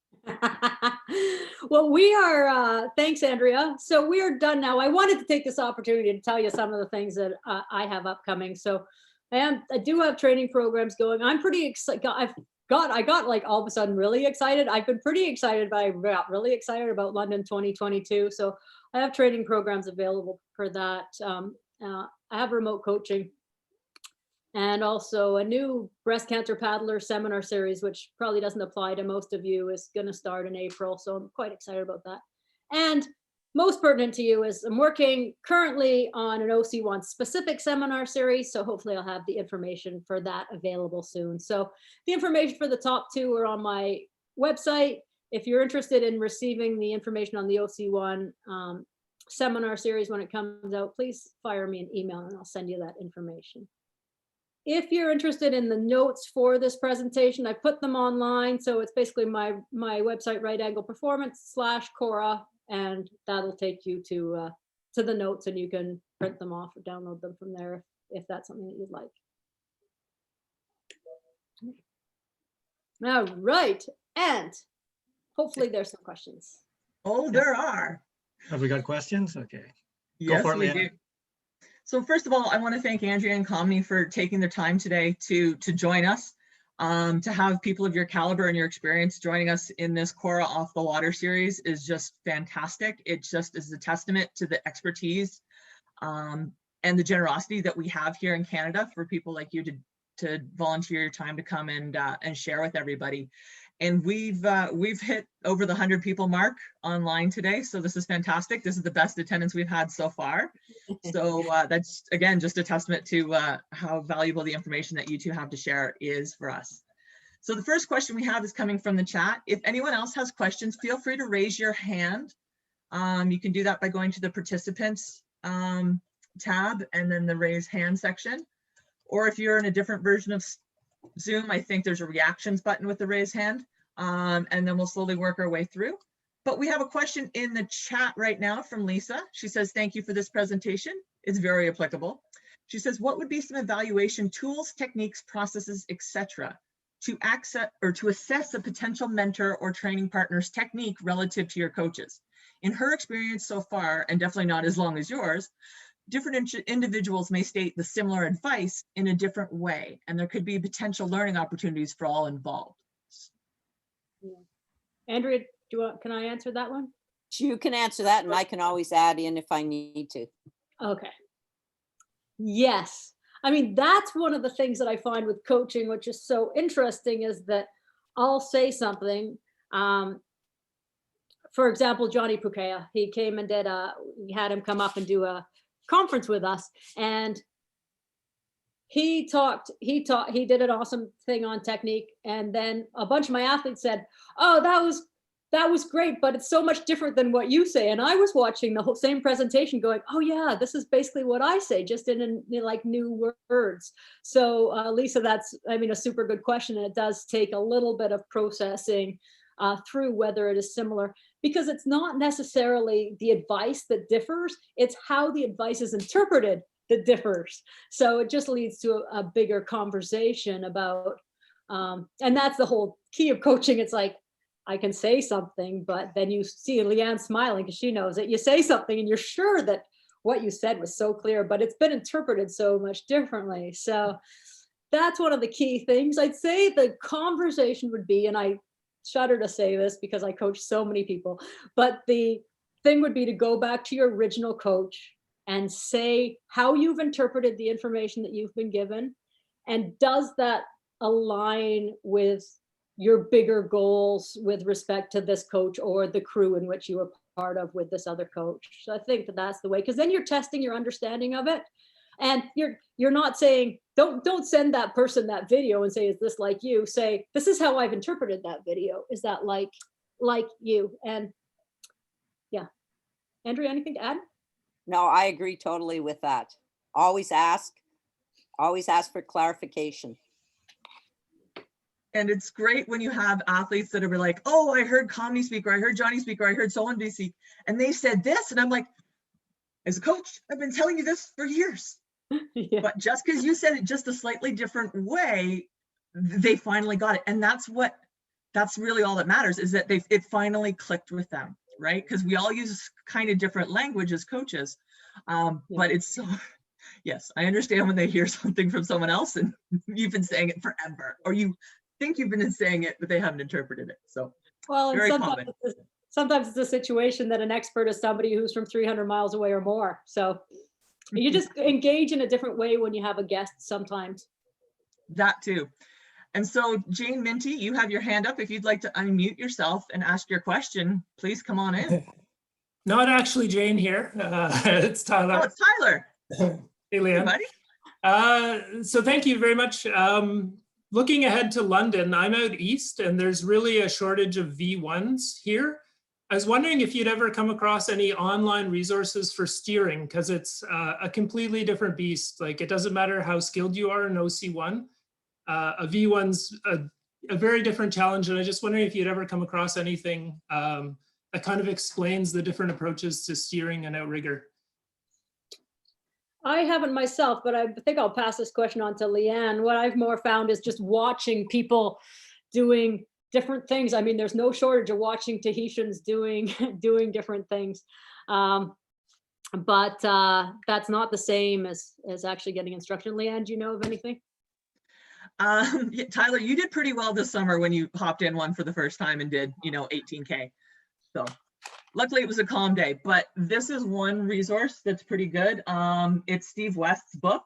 Well, we are, thanks, Andrea. So we are done now. I wanted to take this opportunity to tell you some of the things that I have upcoming. So I do have training programs going. I'm pretty excited. I got like all of a sudden really excited. I've been pretty excited, but I got really excited about London 2022. So I have training programs available for that. I have remote coaching, and also a new breast cancer paddler seminar series, which probably doesn't apply to most of you, is going to start in April. So I'm quite excited about that. And most pertinent to you is I'm working currently on an OC1 specific seminar series. So hopefully I'll have the information for that available soon. So the information for the top 2 are on my website. If you're interested in receiving the information on the OC1 seminar series when it comes out, please fire me an email and I'll send you that information. If you're interested in the notes for this presentation, I put them online. So it's basically my website, Right Angle Performance /CORA, and that'll take you to the notes, and you can print them off or download them from there if that's something that you'd like. All right, and hopefully there's some questions. Oh, there are. Have we got questions? Okay. Yes, for it, we Leanna. do. So first of all, I want to thank Andrea and Kamini for taking their time today to join us, to have people of your caliber and your experience joining us in this CORA Off the Water series is just fantastic. It just is a testament to the expertise and the generosity that we have here in Canada for people like you to volunteer your time to come and share with everybody. And we've hit over the 100 people mark online today. So this is fantastic. This is the best attendance we've had so far. So that's, again, just a testament to how valuable the information that you two have to share is for us. So the first question we have is coming from the chat. If anyone else has questions, feel free to raise your hand. You can do that by going to the participants tab and then the raise hand section. Or if you're in a different version of Zoom, I think there's a reactions button with the raise hand, and then we'll slowly work our way through. But we have a question in the chat right now from Lisa. She says, thank you for this presentation. It's very applicable. She says, what would be some evaluation tools, techniques, processes, etc. to access or to assess a potential mentor or training partner's technique relative to your coaches? In her experience so far, and definitely not as long as yours, different individuals may state the similar advice in a different way, and there could be potential learning opportunities for all involved. Andrea, can I answer that one? You can answer that, and I can always add in if I need to. Okay. Yes. I mean, that's one of the things that I find with coaching, which is so interesting, is that I'll say something. For example, Johnny Pukea, he came and did we had him come up and do a conference with us, and he did an awesome thing on technique, and then a bunch of my athletes said, oh, that was great, but it's so much different than what you say. And I was watching the whole same presentation going, oh yeah, this is basically what I say, just in like new words. So Lisa, that's, I mean, a super good question, and it does take a little bit of processing through whether it is similar, because it's not necessarily the advice that differs, it's how the advice is interpreted that differs. So it just leads to a bigger conversation about, and that's the whole key of coaching. It's like, I can say something, but then you see Leanne smiling because she knows that you say something and you're sure that what you said was so clear, but it's been interpreted so much differently. So that's one of the key things. I'd say the conversation would be, and I shudder to say this because I coach so many people, but the thing would be to go back to your original coach and say how you've interpreted the information that you've been given, and does that align with your bigger goals with respect to this coach or the crew in which you were part of with this other coach. So I think that that's the way, because then you're testing your understanding of it, and you're not saying, don't send that person that video and say, is this like you? Say, this is how I've interpreted that video. Is that like you? And yeah. Andrea, anything to add? No, I agree totally with that. Always ask for clarification. And it's great when you have athletes that are like, oh, I heard Kamini speak, or I heard Johnny speak, or I heard someone speak, and they said this. And I'm like, as a coach, I've been telling you this for years. Yeah. But just because you said it just a slightly different way, they finally got it. And that's really all that matters, is that it finally clicked with them, right? Because we all use kind of different language as coaches. But it's so, yes, I understand when they hear something from someone else and you've been saying it forever, or you think you've been saying it, but they haven't interpreted it. So, well, very common. Sometimes it's a situation that an expert is somebody who's from 300 miles away or more. So you just engage in a different way when you have a guest sometimes. That too. And so Jain Minty, you have your hand up. If you'd like to unmute yourself and ask your question, please come on in. Not actually Jain here. It's Tyler. Oh, it's Tyler. Hey, Leanne. Hey, buddy. So thank you very much. Looking ahead to London, I'm out east and there's really a shortage of V1s here. I was wondering if you'd ever come across any online resources for steering, because it's a completely different beast. Like, it doesn't matter how skilled you are in OC1. A V1's a very different challenge. And I just wondering if you'd ever come across anything that kind of explains the different approaches to steering an outrigger. I haven't myself, but I think I'll pass this question on to Leanne. What I've more found is just watching people doing different things. I mean, there's no shortage of watching Tahitians doing different things. but that's not the same as actually getting instruction. Leanne, do you know of anything? Yeah, Tyler, you did pretty well this summer when you hopped in one for the first time and did, 18K. So luckily it was a calm day, but this is one resource that's pretty good. It's Steve West's book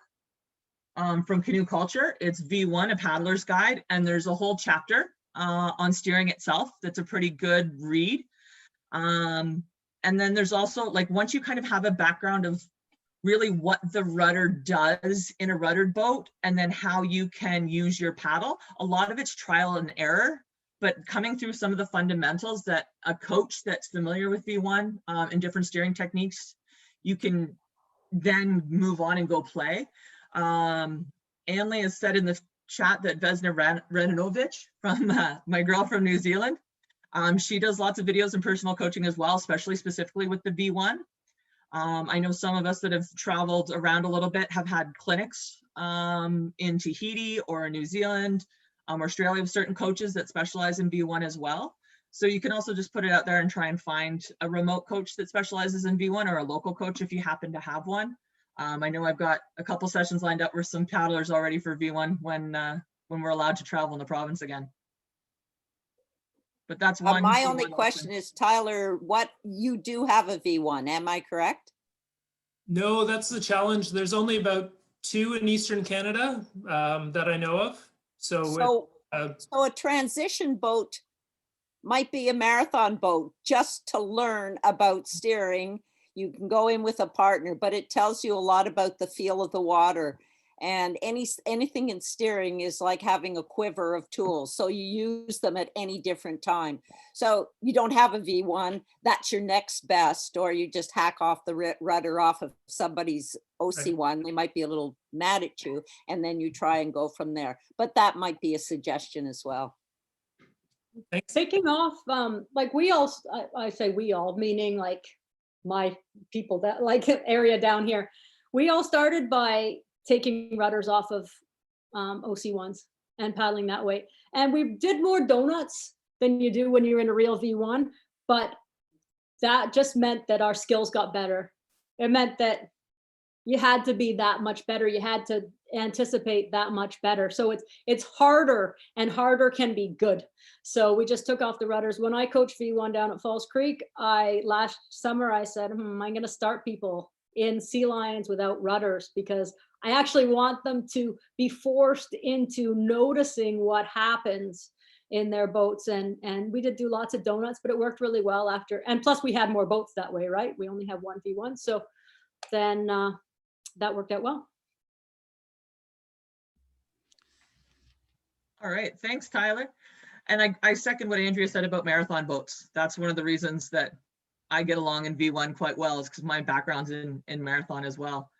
from Canoe Culture. It's V1, a paddler's guide, and there's a whole chapter on steering itself. That's a pretty good read. And then there's also, like, once you kind of have a background of really what the rudder does in a ruddered boat, and then how you can use your paddle, a lot of it's trial and error, but coming through some of the fundamentals that a coach that's familiar with V1 and different steering techniques, you can then move on and go play. Anley has said in the chat that Vesna Radinovic, from my girl from New Zealand, she does lots of videos and personal coaching as well, especially specifically with the V1. I know some of us that have traveled around a little bit have had clinics in Tahiti or New Zealand, Australia, with certain coaches that specialize in V1 as well. So you can also just put it out there and try and find a remote coach that specializes in V1, or a local coach if you happen to have one. I know I've got a couple sessions lined up with some paddlers already for V1 when we're allowed to travel in the province again. But that's one. My only question is, Tyler, what, you do have a V1, am I correct? No, that's the challenge. There's only about 2 in Eastern Canada that I know of. So a transition boat might be a marathon boat just to learn about steering. You can go in with a partner, but it tells you a lot about the feel of the water. And anything in steering is like having a quiver of tools. So you use them at any different time. So you don't have a V1, that's your next best, or you just hack off the rudder off of somebody's OC1. They might be a little mad at you, and then you try and go from there. But that might be a suggestion as well. Thanks. Taking off, like we all, I say we all, meaning like my people, that like area down here, we all started by taking rudders off of OC1s and paddling that way. And we did more donuts than you do when you're in a real V1, but that just meant that our skills got better. It meant that you had to be that much better. You had to anticipate that much better. So it's harder, and harder can be good. So we just took off the rudders. When I coached V1 down at Falls Creek, last summer I said, I'm going to start people in sea lions without rudders, because I actually want them to be forced into noticing what happens in their boats. And we did do lots of donuts, but it worked really well after. And plus we had more boats that way, right? We only have one V1. So then that worked out well. All right, thanks, Tyler. And I second what Andrea said about marathon boats. That's one of the reasons that I get along in V1 quite well, is because my background's in marathon as well.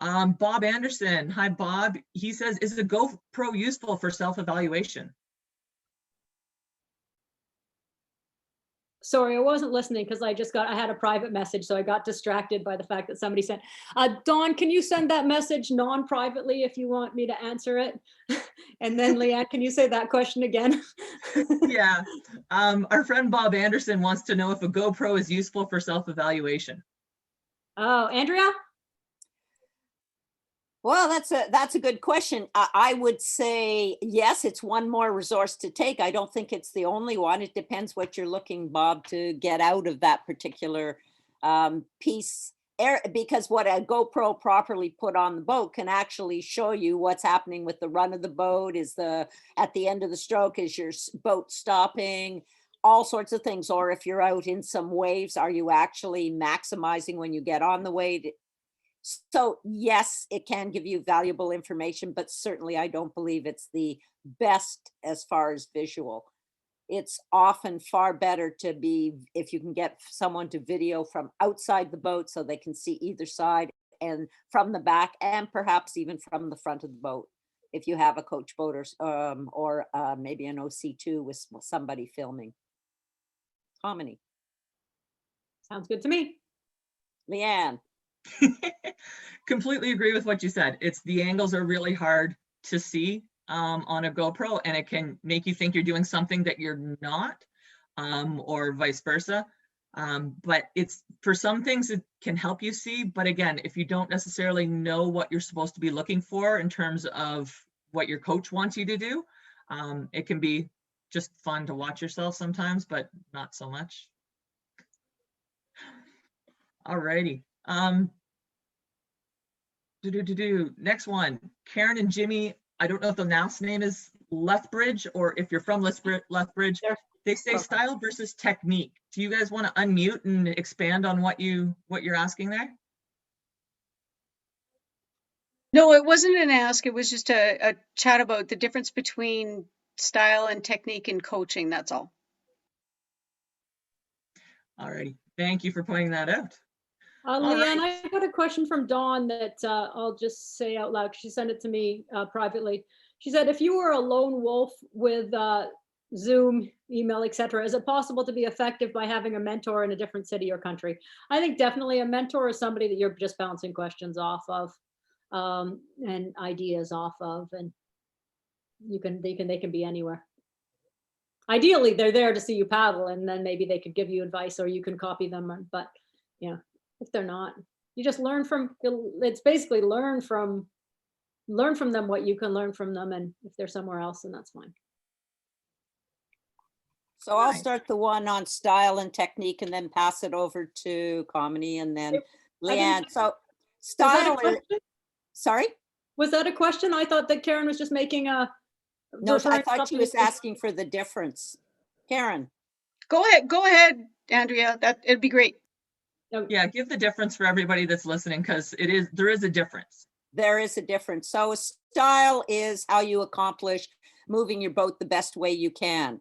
Bob Anderson, hi Bob. He says, is the GoPro useful for self-evaluation? Sorry, I wasn't listening because I had a private message, so I got distracted by the fact that somebody sent. Dawn, can you send that message non-privately if you want me to answer it? And then Leanne, can you say that question again? Yeah, our friend Bob Anderson wants to know if a GoPro is useful for self-evaluation. Oh, Andrea? Well, that's a good question. I would say, yes, it's one more resource to take. I don't think it's the only one. It depends what you're looking, Bob, to get out of that particular piece. Because what a GoPro properly put on the boat can actually show you what's happening with the run of the boat. At the end of the stroke, is your boat stopping? All sorts of things. Or if you're out in some waves, are you actually maximizing when you get on the wave? So yes, it can give you valuable information, but certainly I don't believe it's the best as far as visual. It's often far better to be, if you can get someone to video from outside the boat so they can see either side, and from the back, and perhaps even from the front of the boat, if you have a coach boat or maybe an OC2 with somebody filming. Kamini. Sounds good to me. Leanne. Completely agree with what you said. It's the angles are really hard to see on a GoPro, and it can make you think you're doing something that you're not, or vice versa. But it's, for some things it can help you see, but again, if you don't necessarily know what you're supposed to be looking for in terms of what your coach wants you to do, it can be just fun to watch yourself sometimes, but not so much. Alrighty. Next one, Karen and Jimmy. I don't know if the last name is Lethbridge or if you're from Lethbridge. They're They say from- style versus technique. Do you guys want to unmute and expand on what you're asking there? No, it wasn't an ask. It was just a chat about the difference between style and technique in coaching. That's all. Alrighty, thank you for pointing that out. Leanne, right. I got a question from Dawn that I'll just say out loud. She sent it to me privately. She said, if you were a lone wolf with Zoom, email, etc., is it possible to be effective by having a mentor in a different city or country? I think definitely a mentor is somebody that you're just bouncing questions off of and ideas off of, and they can be anywhere. Ideally, they're there to see you paddle, and then maybe they could give you advice, or you can copy them. But yeah, if they're not, you just learn from. It's basically learn from them what you can learn from them, and if they're somewhere else, then that's fine. So I'll Nice. start the one on style and technique and then pass it over to Kamini and then Leanne. So Was that a style, question? sorry? Was that a question? I thought that Karen was just making a. No, I referring thought she something was to- asking for the difference. Karen, Go ahead, Andrea. It'd be great. Yeah, give the difference for everybody that's listening, because there is a difference. there is a difference. So a style is how you accomplish moving your boat the best way you can.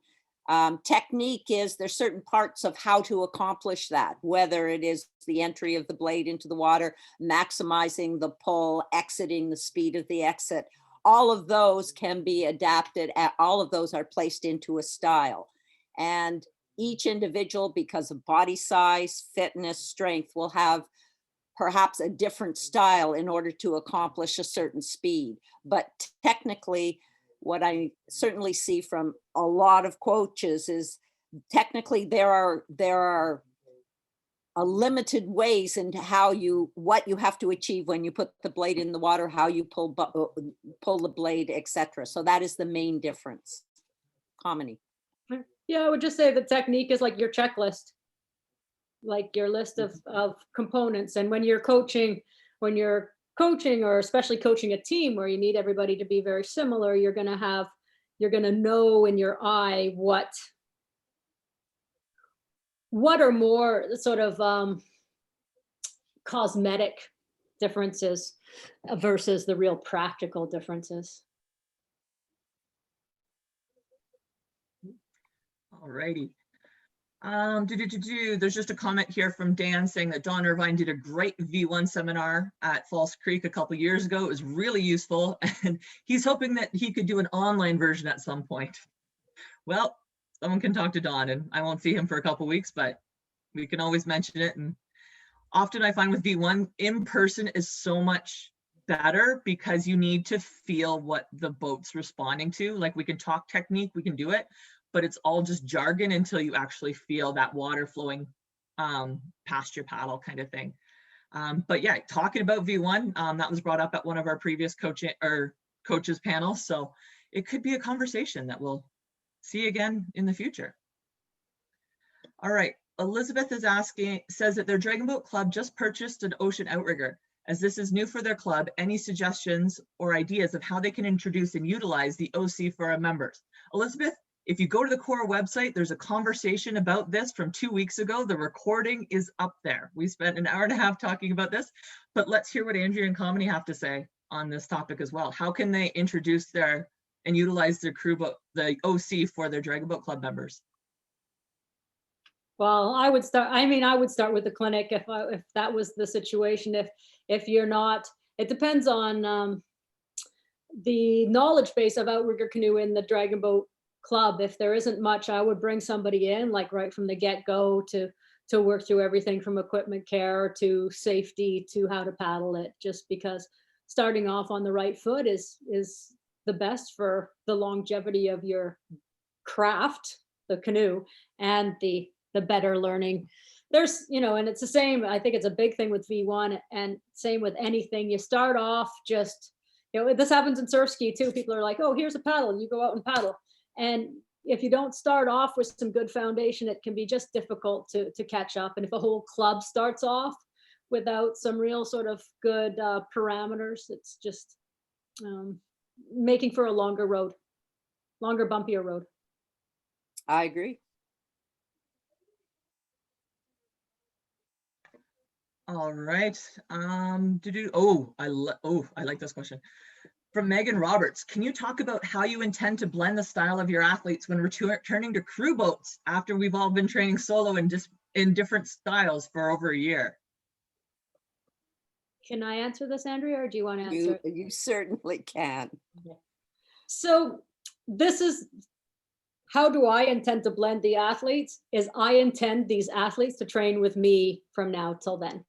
Technique is there's certain parts of how to accomplish that, whether it is the entry of the blade into the water, maximizing the pull, exiting the speed of the exit. All of those can be adapted. All of those are placed into a style. And each individual, because of body size, fitness, strength, will have perhaps a different style in order to accomplish a certain speed. But technically, what I certainly see from a lot of coaches is technically there are a limited ways into what you have to achieve when you put the blade in the water, how you pull the blade, etc. So that is the main difference. Kamini. Yeah, I would just say the technique is like your checklist, like your list of components. And when you're coaching or especially coaching a team where you need everybody to be very similar, you're going to know in your eye what are more sort of cosmetic differences versus the real practical differences. Alrighty. There's just a comment here from Dan saying that Don Irvine did a great V1 seminar at False Creek a couple years ago. It was really useful, and he's hoping that he could do an online version at some point. Well, someone can talk to Don, and I won't see him for a couple weeks, but we can always mention it. And often I find with V1, in person is so much better because you need to feel what the boat's responding to. Like, we can talk technique, we can do it, but it's all just jargon until you actually feel that water flowing past your paddle kind of thing. But yeah, talking about V1, that was brought up at one of our previous coaches panels. So it could be a conversation that we'll see again in the future. All right, Elizabeth says that their Dragon Boat Club just purchased an ocean outrigger. As this is new for their club, any suggestions or ideas of how they can introduce and utilize the OC for our members? Elizabeth, if you go to the CORA website, there's a conversation about this from 2 weeks ago. The recording is up there. We spent an hour and a half talking about this, but let's hear what Andrea and Kamini have to say on this topic as well. How can they introduce and utilize their crew boat, the OC, for their Dragon Boat Club members? Well, I would start with the clinic if that was the situation. If you're not, it depends on the knowledge base of outrigger canoe in the Dragon Boat Club. If there isn't much, I would bring somebody in, like right from the get-go, to work through everything from equipment care to safety to how to paddle it, just because starting off on the right foot is the best for the longevity of your craft, the canoe, and the better learning there's, and it's the same. I think it's a big thing with V1 and same with anything. You start off just, this happens in surf ski too. People are like, oh, here's a paddle. You go out and paddle. And if you don't start off with some good foundation, it can be just difficult to catch up. And if a whole club starts off without some real sort of good parameters, it's just making for a longer road, longer, bumpier road. I agree. All right. I like this question. From Megan Roberts, can you talk about how you intend to blend the style of your athletes when returning to crew boats after we've all been training solo in different styles for over a year? Can I answer this, Andrea, or do you want to answer? You certainly can. So this is, how do I intend to blend the athletes? Is I intend these athletes to train with me from now till then.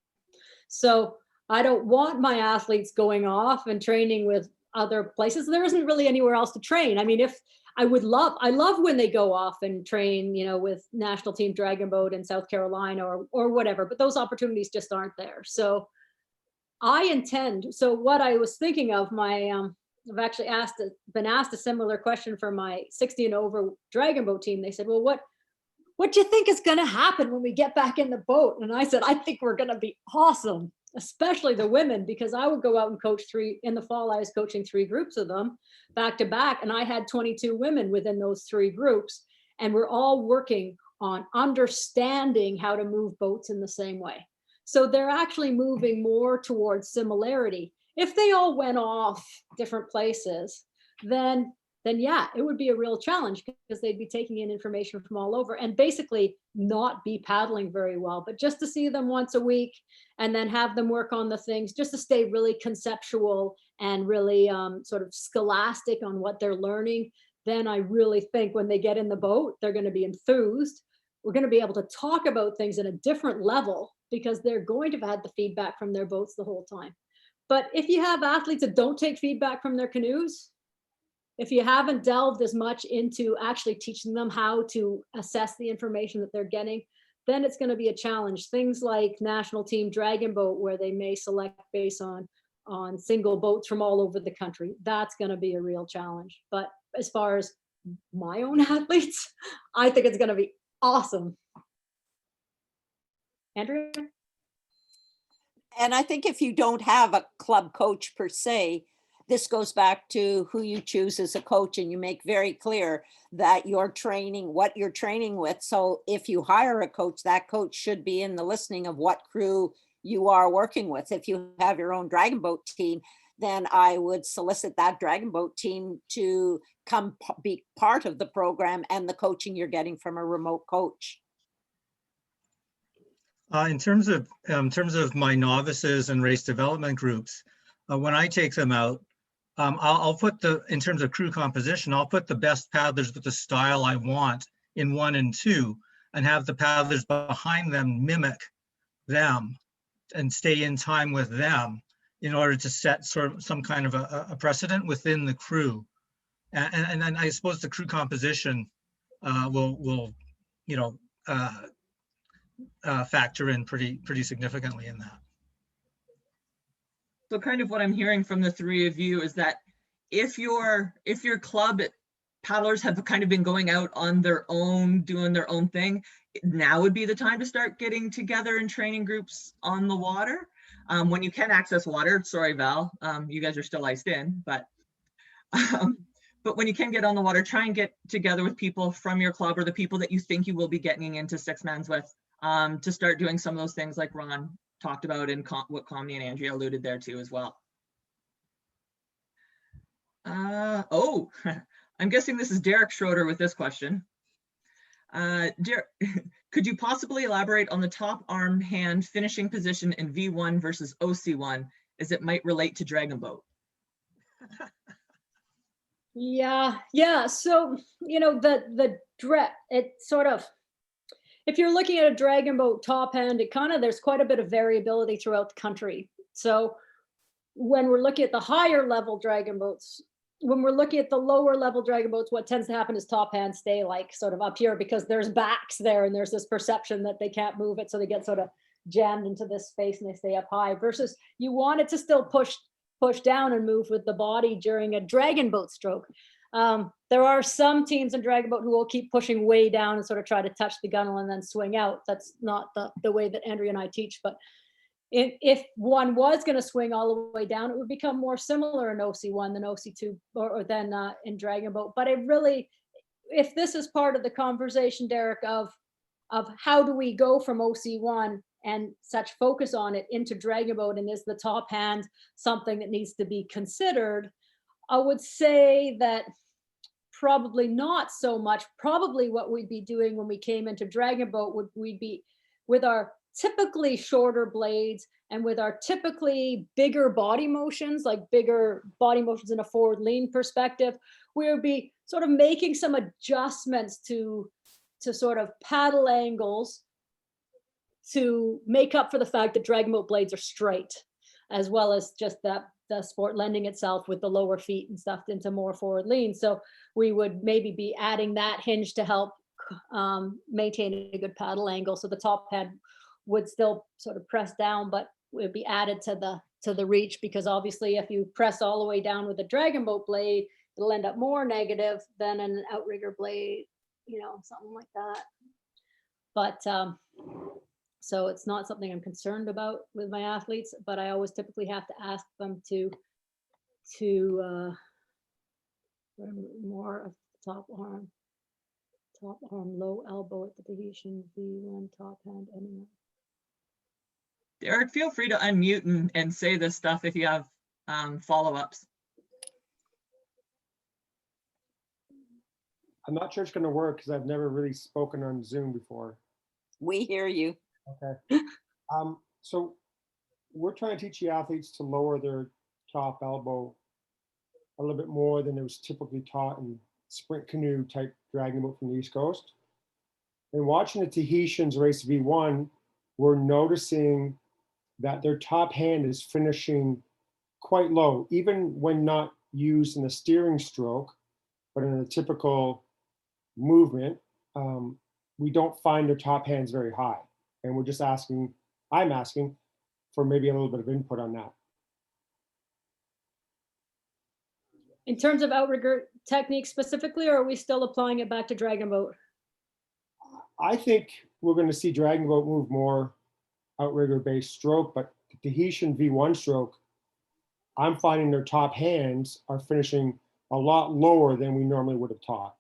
So I don't want my athletes going off and training with other places. There isn't really anywhere else to train. I mean, I love when they go off and train, with national team dragon boat in South Carolina or whatever, but those opportunities just aren't there. So so what I was thinking of, I've actually been asked a similar question for my 60 and over dragon boat team. They said, well, what do you think is going to happen when we get back in the boat? And I said, I think we're going to be awesome, especially the women, because I would go out and coach in the fall. I was coaching 3 groups of them back to back. And I had 22 women within those 3 groups. And we're all working on understanding how to move boats in the same way. So they're actually moving more towards similarity. If they all went off different places, then yeah, it would be a real challenge because they'd be taking in information from all over and basically not be paddling very well. But just to see them once a week and then have them work on the things, just to stay really conceptual and really sort of scholastic on what they're learning, then I really think when they get in the boat, they're going to be enthused. We're going to be able to talk about things at a different level because they're going to have had the feedback from their boats the whole time. But if you have athletes that don't take feedback from their canoes, if you haven't delved as much into actually teaching them how to assess the information that they're getting, then it's going to be a challenge. Things like national team dragon boat, where they may select based on single boats from all over the country, that's going to be a real challenge. But as far as my own athletes, I think it's going to be awesome. Andrea? And I think if you don't have a club coach per se, this goes back to who you choose as a coach, and you make very clear that you're training what you're training with. So if you hire a coach, that coach should be in the listening of what crew you are working with. If you have your own dragon boat team, then I would solicit that dragon boat team to come be part of the program and the coaching you're getting from a remote coach. In terms of my novices and race development groups, when I take them out, I'll put in terms of crew composition, I'll put the best paddlers with the style I want in 1 and 2, and have the paddlers behind them mimic them and stay in time with them in order to set sort of some kind of a precedent within the crew. And then I suppose the crew composition will factor in pretty significantly in that. So kind of what I'm hearing from the 3 of you is that if your club paddlers have kind of been going out on their own, doing their own thing, now would be the time to start getting together in training groups on the water. When you can access water, sorry, Val, you guys are still iced in, but when you can get on the water, try and get together with people from your club or the people that you think you will be getting into 6-mans with, to start doing some of those things like Ron talked about and what Kamini and Andrea alluded there to as well. I'm guessing this is Derek Schroeder with this question. Derek, could you possibly elaborate on the top arm hand finishing position in V1 versus OC1 as it might relate to Dragon Boat? Yeah. So, it sort of, if you're looking at a dragon boat top hand, there's quite a bit of variability throughout the country. So when we're looking at the higher level dragon boats, when we're looking at the lower level dragon boats, what tends to happen is top hands stay like sort of up here because there's backs there and there's this perception that they can't move it. So they get sort of jammed into this space and they stay up high, versus you want it to still push down and move with the body during a dragon boat stroke. There are some teams in dragon boat who will keep pushing way down and sort of try to touch the gunnel and then swing out. That's not the way that Andrea and I teach, but if one was going to swing all the way down, it would become more similar in OC1 than OC2 or than in dragon boat. But it really, if this is part of the conversation, Derek, of how do we go from OC1 and such focus on it into dragon boat, and is the top hand something that needs to be considered? I would say that probably not so much. Probably what we'd be doing when we came into dragon boat we'd be with our typically shorter blades and with our typically bigger body motions, like bigger body motions in a forward lean perspective, we would be sort of making some adjustments to sort of paddle angles to make up for the fact that dragon boat blades are straight, as well as just that the sport lending itself with the lower feet and stuff into more forward lean. So we would maybe be adding that hinge to help maintain a good paddle angle. So the top head would still sort of press down, but would be added to the reach, because obviously if you press all the way down with a dragon boat blade, it'll end up more negative than an outrigger blade, you know, something like that. But so it's not something I'm concerned about with my athletes, but I always typically have to ask them to more of the top arm, low elbow at the Tahitian V1 top hand anyway. Derek, feel free to unmute and say this stuff if you have follow-ups. I'm not sure it's going to work because I've never really spoken on Zoom before. We hear you. Okay. So we're trying to teach the athletes to lower their top elbow a little bit more than it was typically taught in sprint canoe type dragon boat from the East Coast. And watching the Tahitians race V1, we're noticing that their top hand is finishing quite low, even when not used in a steering stroke, but in a typical movement, we don't find their top hands very high. And we're just asking, I'm asking for maybe a little bit of input on that. In terms of outrigger technique specifically, or are we still applying it back to dragon boat? I think we're going to see dragon boat move more outrigger based stroke, but the Tahitian V1 stroke, I'm finding their top hands are finishing a lot lower than we normally would have taught.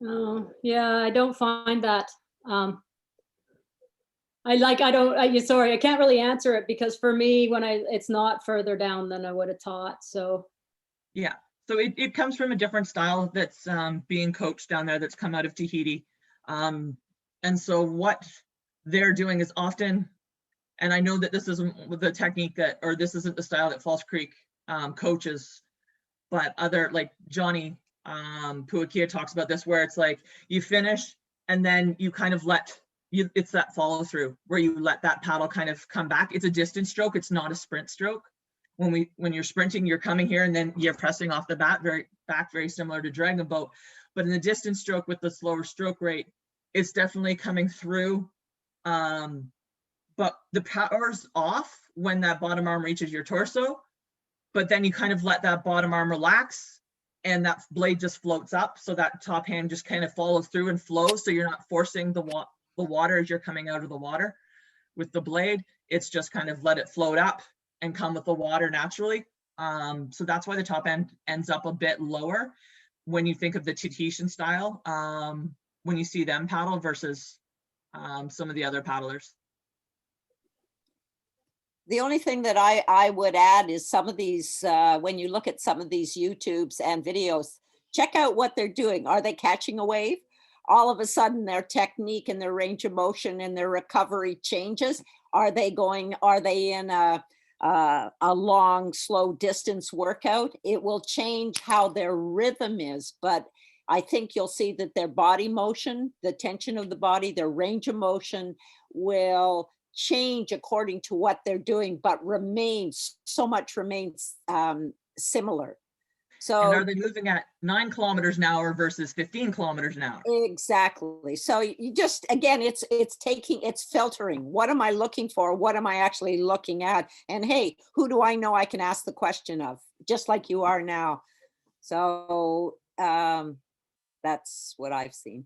Oh, yeah, I don't find that. Sorry, I can't really answer it, because for me, it's not further down than I would have taught. So yeah, so it comes from a different style that's being coached down there, that's come out of Tahiti. And so what they're doing is often, and I know that this isn't the technique or this isn't the style that False Creek coaches, but other, like Johnny Puakia talks about this, where it's like you finish and then you kind of it's that follow through where you let that paddle kind of come back. It's a distance stroke. It's not a sprint stroke. When you're sprinting, you're coming here and then you're pressing off the bat, very similar to dragon boat. But in the distance stroke with the slower stroke rate, it's definitely coming through. But the power's off when that bottom arm reaches your torso, but then you kind of let that bottom arm relax and that blade just floats up. So that top hand just kind of follows through and flows. So you're not forcing the water as you're coming out of the water with the blade. It's just kind of let it float up and come with the water naturally. So that's why the top end ends up a bit lower when you think of the Tahitian style, when you see them paddle versus some of the other paddlers. The only thing that I would add is some of these, when you look at some of these YouTubes and videos, check out what they're doing. Are they catching a wave? All of a sudden their technique and their range of motion and their recovery changes. Are they in a long, slow distance workout? It will change how their rhythm is, but I think you'll see that their body motion, the tension of the body, their range of motion will change according to what they're doing, but remains similar. So are they moving at 9 kilometers an hour versus 15 kilometers an hour? exactly. So you just, again, it's filtering. What am I looking for? What am I actually looking at? And hey, who do I know I can ask the question of? Just like you are now. So that's what I've seen.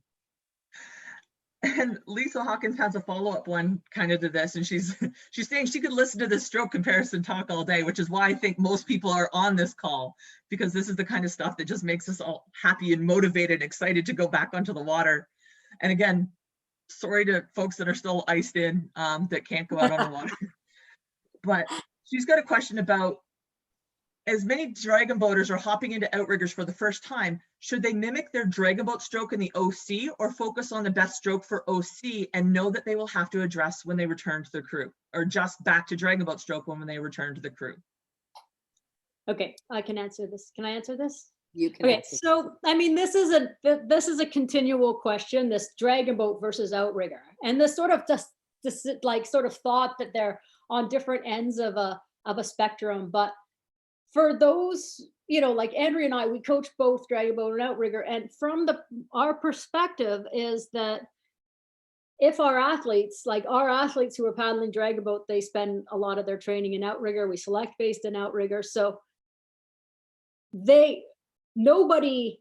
And Lisa Hawkins has a follow-up one kind of to this, and she's saying she could listen to this stroke comparison talk all day, which is why I think most people are on this call, because this is the kind of stuff that just makes us all happy and motivated, excited to go back onto the water. And again, sorry to folks that are still iced in that can't go out on the water. But she's got a question about, as many dragon boaters are hopping into outriggers for the first time, should they mimic their dragon boat stroke in the OC or focus on the best stroke for OC and know that they will have to address when they return to the crew, or adjust back to dragon boat stroke when they return to the crew? Okay, I can answer this. Can I answer this? You can Okay, answer. so I mean, this is a continual question, this dragon boat versus outrigger, and this sort of just this like sort of thought that they're on different ends of a spectrum. But for those, you know, like Andrea and I, we coach both dragon boat and outrigger, and from our perspective is that if our athletes who are paddling dragon boat, they spend a lot of their training in outrigger, we select based in outrigger, so nobody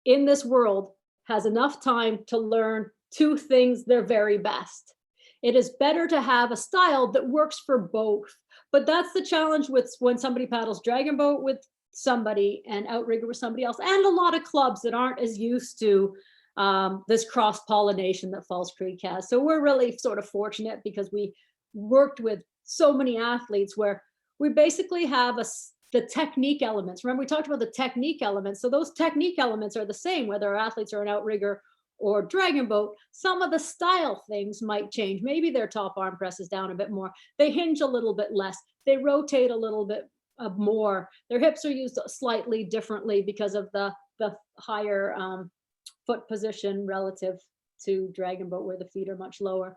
in this world has enough time to learn two things they're very best. It is better to have a style that works for both. But that's the challenge with when somebody paddles dragon boat with somebody and outrigger with somebody else, and a lot of clubs that aren't as used to this cross-pollination that Falls Creek has. So we're really sort of fortunate because we worked with so many athletes where we basically have the technique elements. Remember, we talked about the technique elements. So those technique elements are the same, whether our athletes are an outrigger or dragon boat. Some of the style things might change. Maybe their top arm presses down a bit more. They hinge a little bit less. They rotate a little bit more. Their hips are used slightly differently because of the higher foot position relative to dragon boat, where the feet are much lower.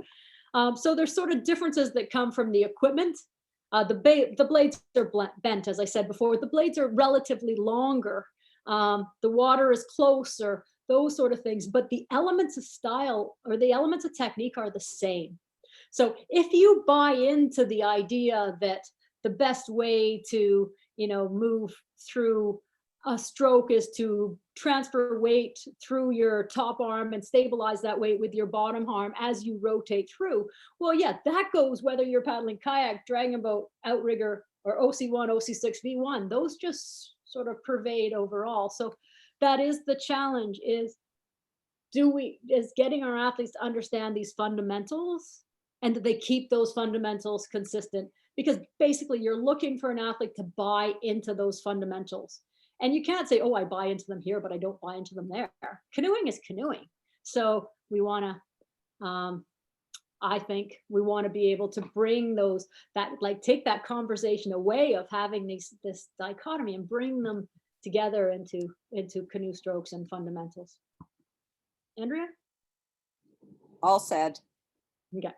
So there's sort of differences that come from the equipment. The blades are bent, as I said before. The blades are relatively longer. The water is closer, those sort of things. But the elements of style or the elements of technique are the same. So if you buy into the idea that the best way to, you know, move through a stroke is to transfer weight through your top arm and stabilize that weight with your bottom arm as you rotate through. Well, yeah, that goes whether you're paddling kayak, dragon boat, outrigger, or OC1, OC6, V1. Those just sort of pervade overall. So that is the challenge, is getting our athletes to understand these fundamentals and that they keep those fundamentals consistent, because basically you're looking for an athlete to buy into those fundamentals. And you can't say, oh, I buy into them here, but I don't buy into them there. Canoeing is canoeing. So we want to, I think we want to be able to bring take that conversation away of having this dichotomy and bring them together into canoe strokes and fundamentals. Andrea? All said. Okay.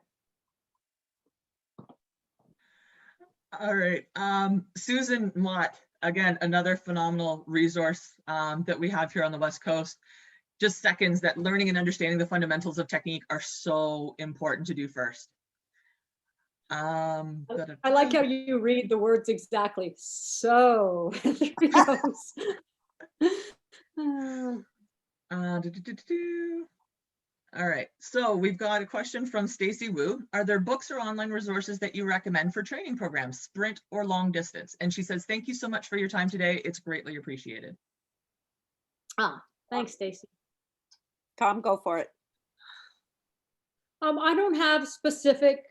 All right. Susan Mott, again, another phenomenal resource that we have here on the West Coast. Just seconds that learning and understanding the fundamentals of technique are so important to do first. I like how you read the words exactly. So there he goes. All right, so we've got a question from Stacy Wu. Are there books or online resources that you recommend for training programs, sprint or long distance? And she says, thank you so much for your time today. It's greatly appreciated. Thanks, Stacy. Tom, go for it. I don't have specific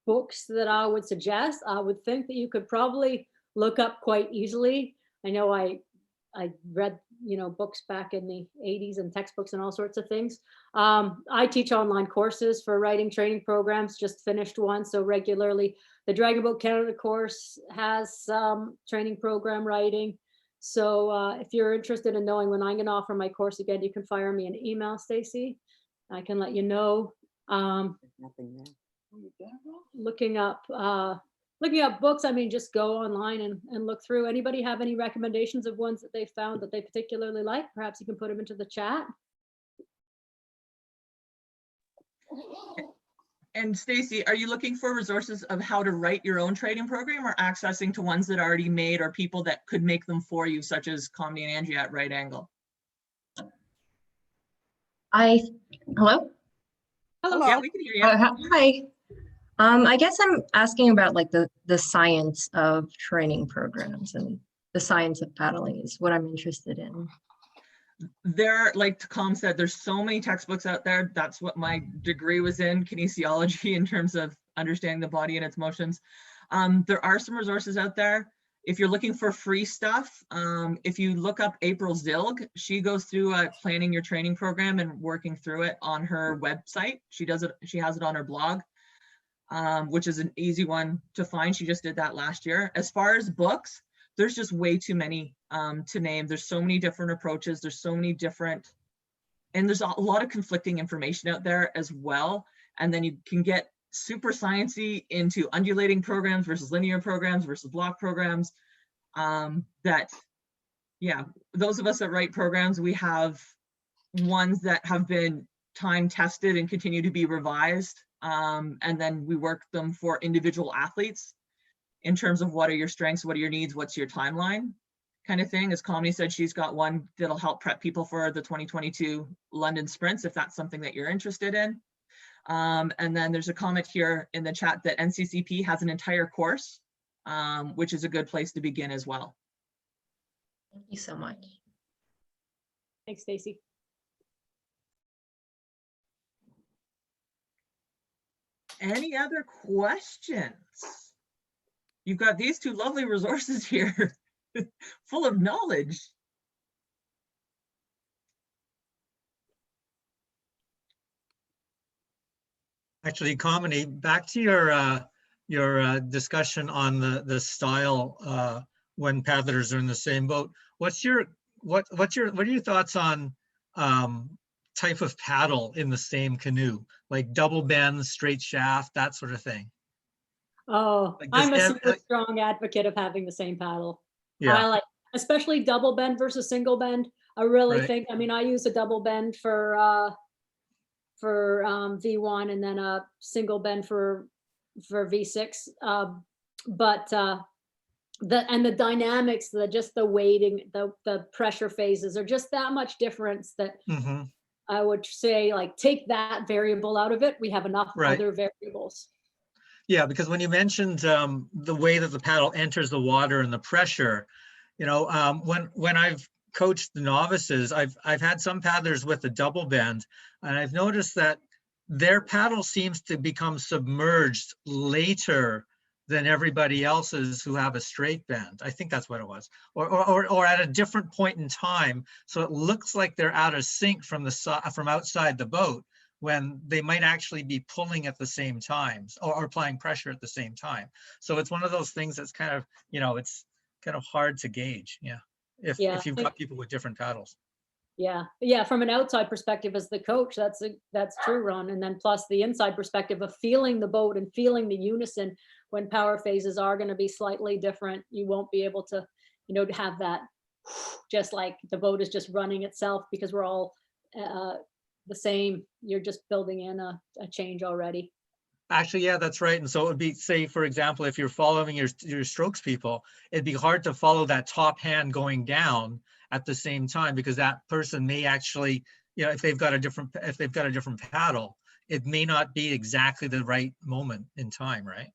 books that I would suggest. I would think that you could probably look up quite easily. I know I read, you know, books back in the 80s and textbooks and all sorts of things. I teach online courses for writing training programs, just finished one. So regularly, the Dragon Boat Canada course has some training program writing. So if you're interested in knowing when I'm going to offer my course again, you can fire me an email, Stacy. I can let you know. There's nothing there. Looking up looking up books, I mean, just go online and look through. Anybody have any recommendations of ones that they found that they particularly like? Perhaps you can put them into the chat. And Stacy, are you looking for resources of how to write your own training program, or accessing to ones that are already made, or people that could make them for you, such as Kamini and Andrea at Right Angle? Hello? Hello. Yeah, we can hear you. Hi. I guess I'm asking about like the science of training programs, and the science of paddling is what I'm interested in. There, like Tom said, there's so many textbooks out there. That's what my degree was in, kinesiology, in terms of understanding the body and its motions. There are some resources out there. If you're looking for free stuff, if you look up April Zilg, she goes through planning your training program and working through it on her website. She does it, she has it on her blog, which is an easy one to find. She just did that last year. As far as books, there's just way too many to name. There's so many different approaches. There's so many different, and there's a lot of conflicting information out there as well. And then you can get super sciencey into undulating programs versus linear programs versus block programs. That, yeah, those of us that write programs, we have ones that have been time tested and continue to be revised. And then we work them for individual athletes in terms of what are your strengths, what are your needs, what's your timeline kind of thing. As Kamini said, she's got one that'll help prep people for the 2022 London sprints, if that's something that you're interested in. And then there's a comment here in the chat that NCCP has an entire course, which is a good place to begin as well. Thank you so much. Thanks, Stacy. Any other questions? You've got these two lovely resources here, full of knowledge. Actually, Kamini, back to your discussion on the style when paddlers are in the same boat. What are your thoughts on type of paddle in the same canoe, like double bend, straight shaft, that sort of thing? Oh, Like I'm a this super strong advocate of having the same paddle. Yeah. I like, especially double bend versus single bend. I really Right. think, I mean, I use a double bend for V1 and then a single bend for V6. But the dynamics, just the weighting, the pressure phases are just that much difference that Mhm. I would say, like, take that variable out of it. We have enough Right. other variables. Yeah, because when you mentioned the way that the paddle enters the water and the pressure, you know, when I've coached the novices, I've had some paddlers with a double bend, and I've noticed that their paddle seems to become submerged later than everybody else's who have a straight bend. I think that's what it was, or at a different point in time, so it looks like they're out of sync from outside the boat, when they might actually be pulling at the same time, or applying pressure at the same time. So it's one of those things that's kind of, you know, it's kind of hard to gauge. Yeah. If you've got people with different paddles. Yeah. From an outside perspective as the coach, that's true, Ron. And then plus the inside perspective of feeling the boat and feeling the unison when power phases are going to be slightly different. You won't be able to, you know, have that just like the boat is just running itself because we're all the same. You're just building in a change already. Actually, yeah, that's right. And so it would be, say, for example, if you're following your strokes people, it'd be hard to follow that top hand going down at the same time, because that person may actually, you know, if they've got a different paddle, it may not be exactly the right moment in time, right?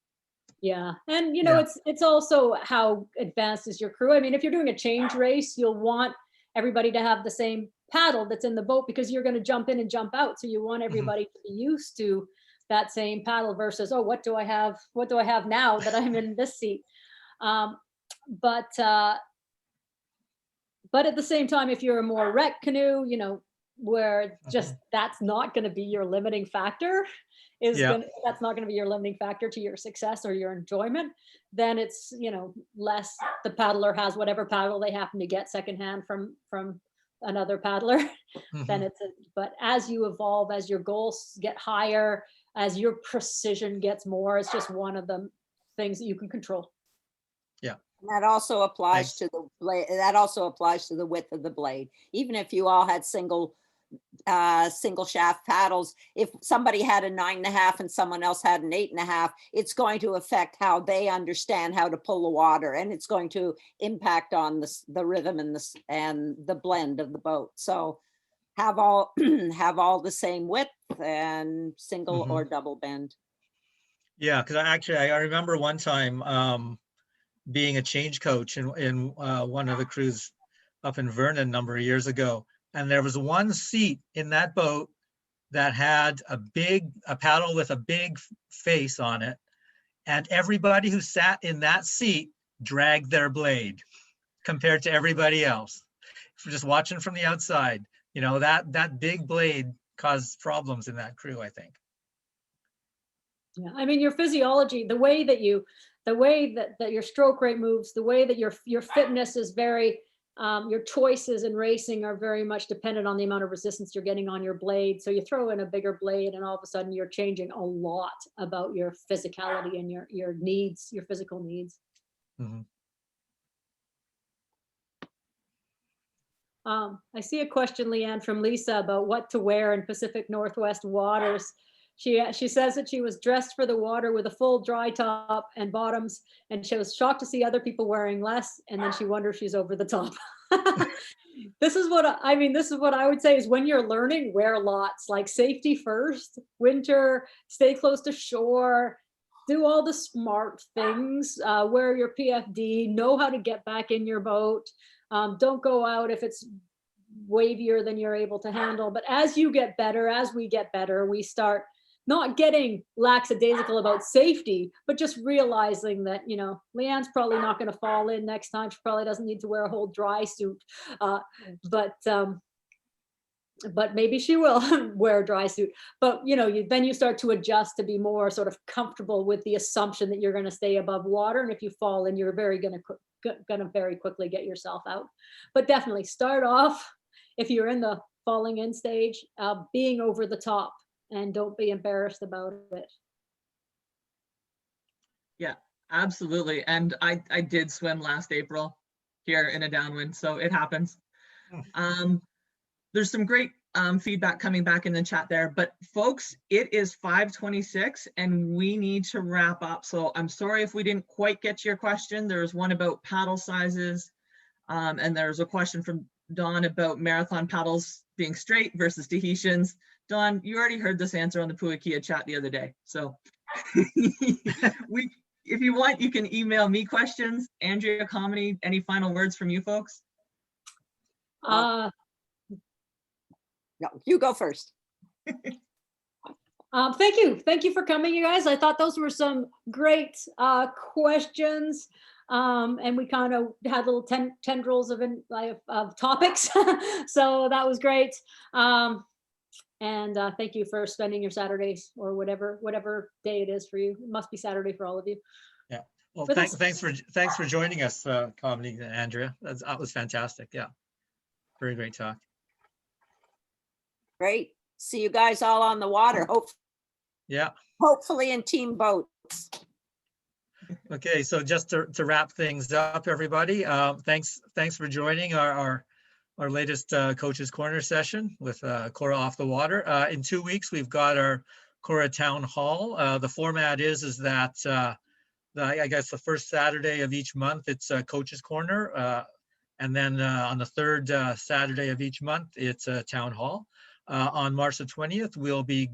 Yeah. And you know, Yeah. it's also how advanced is your crew. I mean, if you're doing a change race, you'll want everybody to have the same paddle that's in the boat because you're going to jump in and jump out. So you want everybody to be used to that same paddle versus, oh, what do I have now that I'm in this seat? But at the same time, if you're a more wreck canoe, you know, where just that's not going to be your limiting factor, that's not going to be your limiting factor to your success or your enjoyment, then it's, you know, less, the paddler has whatever paddle they happen to get secondhand from another paddler. Then but as you evolve, as your goals get higher, as your precision gets more, it's just one of the things that you can control. And that also applies to the blade. That also applies to the width of the blade. Even if you all had single shaft paddles, if somebody had a 9.5 and someone else had an 8.5, it's going to affect how they understand how to pull the water, and it's going to impact on the rhythm and the blend of the boat. So have all have the same width and single or double bend. Yeah, because I remember one time being a change coach in one of the crews up in Vernon a number of years ago. And there was one seat in that boat that had a paddle with a big face on it. And everybody who sat in that seat dragged their blade compared to everybody else. For just watching from the outside, you know, that big blade caused problems in that crew, I think. Yeah, I mean, your physiology, the way that your stroke rate moves, the way that your fitness is very, your choices in racing are very much dependent on the amount of resistance you're getting on your blade. So you throw in a bigger blade and all of a sudden you're changing a lot about your physicality and your needs, your physical needs. Mm-hmm. I see a question, Leanne, from Lisa about what to wear in Pacific Northwest waters. She says that she was dressed for the water with a full dry top and bottoms, and she was shocked to see other people wearing less, and then she wonders if she's over the top. This is what I would say is, when you're learning, wear lots, like safety first, winter, stay close to shore, do all the smart things, wear your PFD, know how to get back in your boat. Don't go out if it's wavier than you're able to handle. But as we get better, we start not getting lackadaisical about safety, but just realizing that, you know, Leanne's probably not going to fall in next time. She probably doesn't need to wear a whole dry suit, but maybe she will wear a dry suit. But, you know, then you start to adjust to be more sort of comfortable with the assumption that you're going to stay above water. And if you fall in, you're going to very quickly get yourself out. But definitely start off, if you're in the falling in stage, being over the top, and don't be embarrassed about it. Yeah, absolutely. And I did swim last April here in a downwind, so it happens. There's some great feedback coming back in the chat there, but folks, it is 5:26 and we need to wrap up. So I'm sorry if we didn't quite get to your question. There was one about paddle sizes, and there's a question from Dawn about marathon paddles being straight versus Tahitians. Dawn, you already heard this answer on the Puakia chat the other day. So if you want, you can email me questions. Andrea, Kamini, any final words from you folks? No, you go first. Thank you for coming, you guys. I thought those were some great questions. And we kind of had little tendrils of topics. So that was great. And thank you for spending your Saturdays, or whatever day it is for you. It must be Saturday for all of you. Yeah. Well, thanks for joining us, Kamini and Andrea. That was fantastic. Yeah. Very great talk. Great. See you guys all on the water. Hopefully in team boats. Okay, so just to wrap things up, everybody, thanks for joining our latest Coach's Corner session with CORA Off the Water. In 2 weeks, we've got our CORA Town Hall. The format is that I guess the first Saturday of each month, it's Coach's Corner. And then on the third Saturday of each month, it's a Town Hall. On March the 20th, we'll be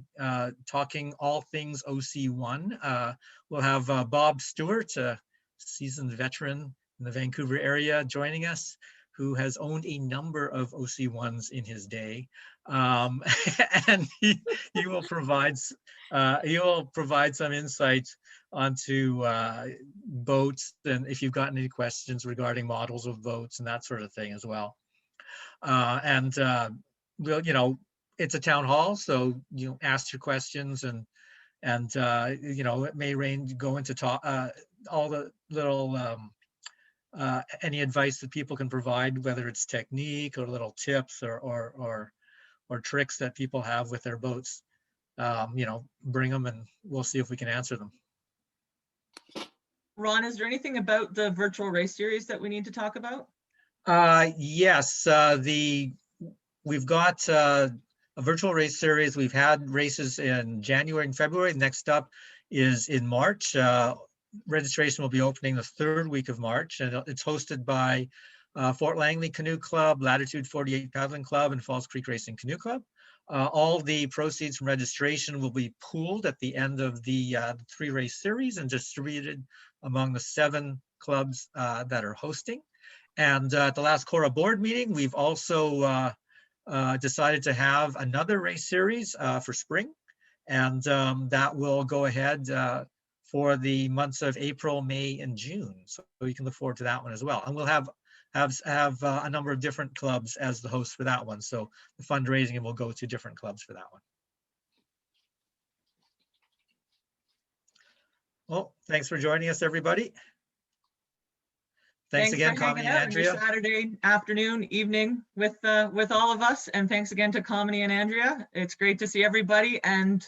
talking all things OC1. We'll have Bob Stewart, a seasoned veteran in the Vancouver area, joining us, who has owned a number of OC1s in his day. And he will provide some insights onto boats, and if you've got any questions regarding models of boats and that sort of thing as well. We'll, you know, it's a town hall, so you ask your questions, and you know, it may go into all the little any advice that people can provide, whether it's technique or little tips or tricks that people have with their boats. You know, bring them and we'll see if we can answer them. Ron, is there anything about the virtual race series that we need to talk about? Yes, we've got a virtual race series. We've had races in January and February. Next up is in March. Registration will be opening the third week of March, and it's hosted by Fort Langley Canoe Club, Latitude 48 Paddling Club, and Falls Creek Racing Canoe Club. All the proceeds from registration will be pooled at the end of the 3-race series and distributed among the 7 clubs that are hosting. And at the last CORA board meeting, we've also decided to have another race series for spring. And that will go ahead for the months of April, May, and June. So you can look forward to that one as well. And we'll have a number of different clubs as the hosts for that one. So the fundraising will go to different clubs for that one. Well, thanks for joining us, everybody. Thanks again, for hanging Kamini and out on your Andrea. Saturday afternoon, evening with all of us. And thanks again to Kamini and Andrea. It's great to see everybody, and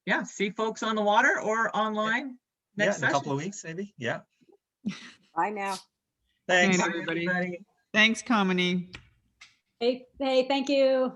yeah, see folks on the water or online Yeah, next in a couple session. of weeks, maybe. Yeah. Bye now. Thanks. Night, Bye, everybody. everybody. Thanks, Kamini. Hey, thank you.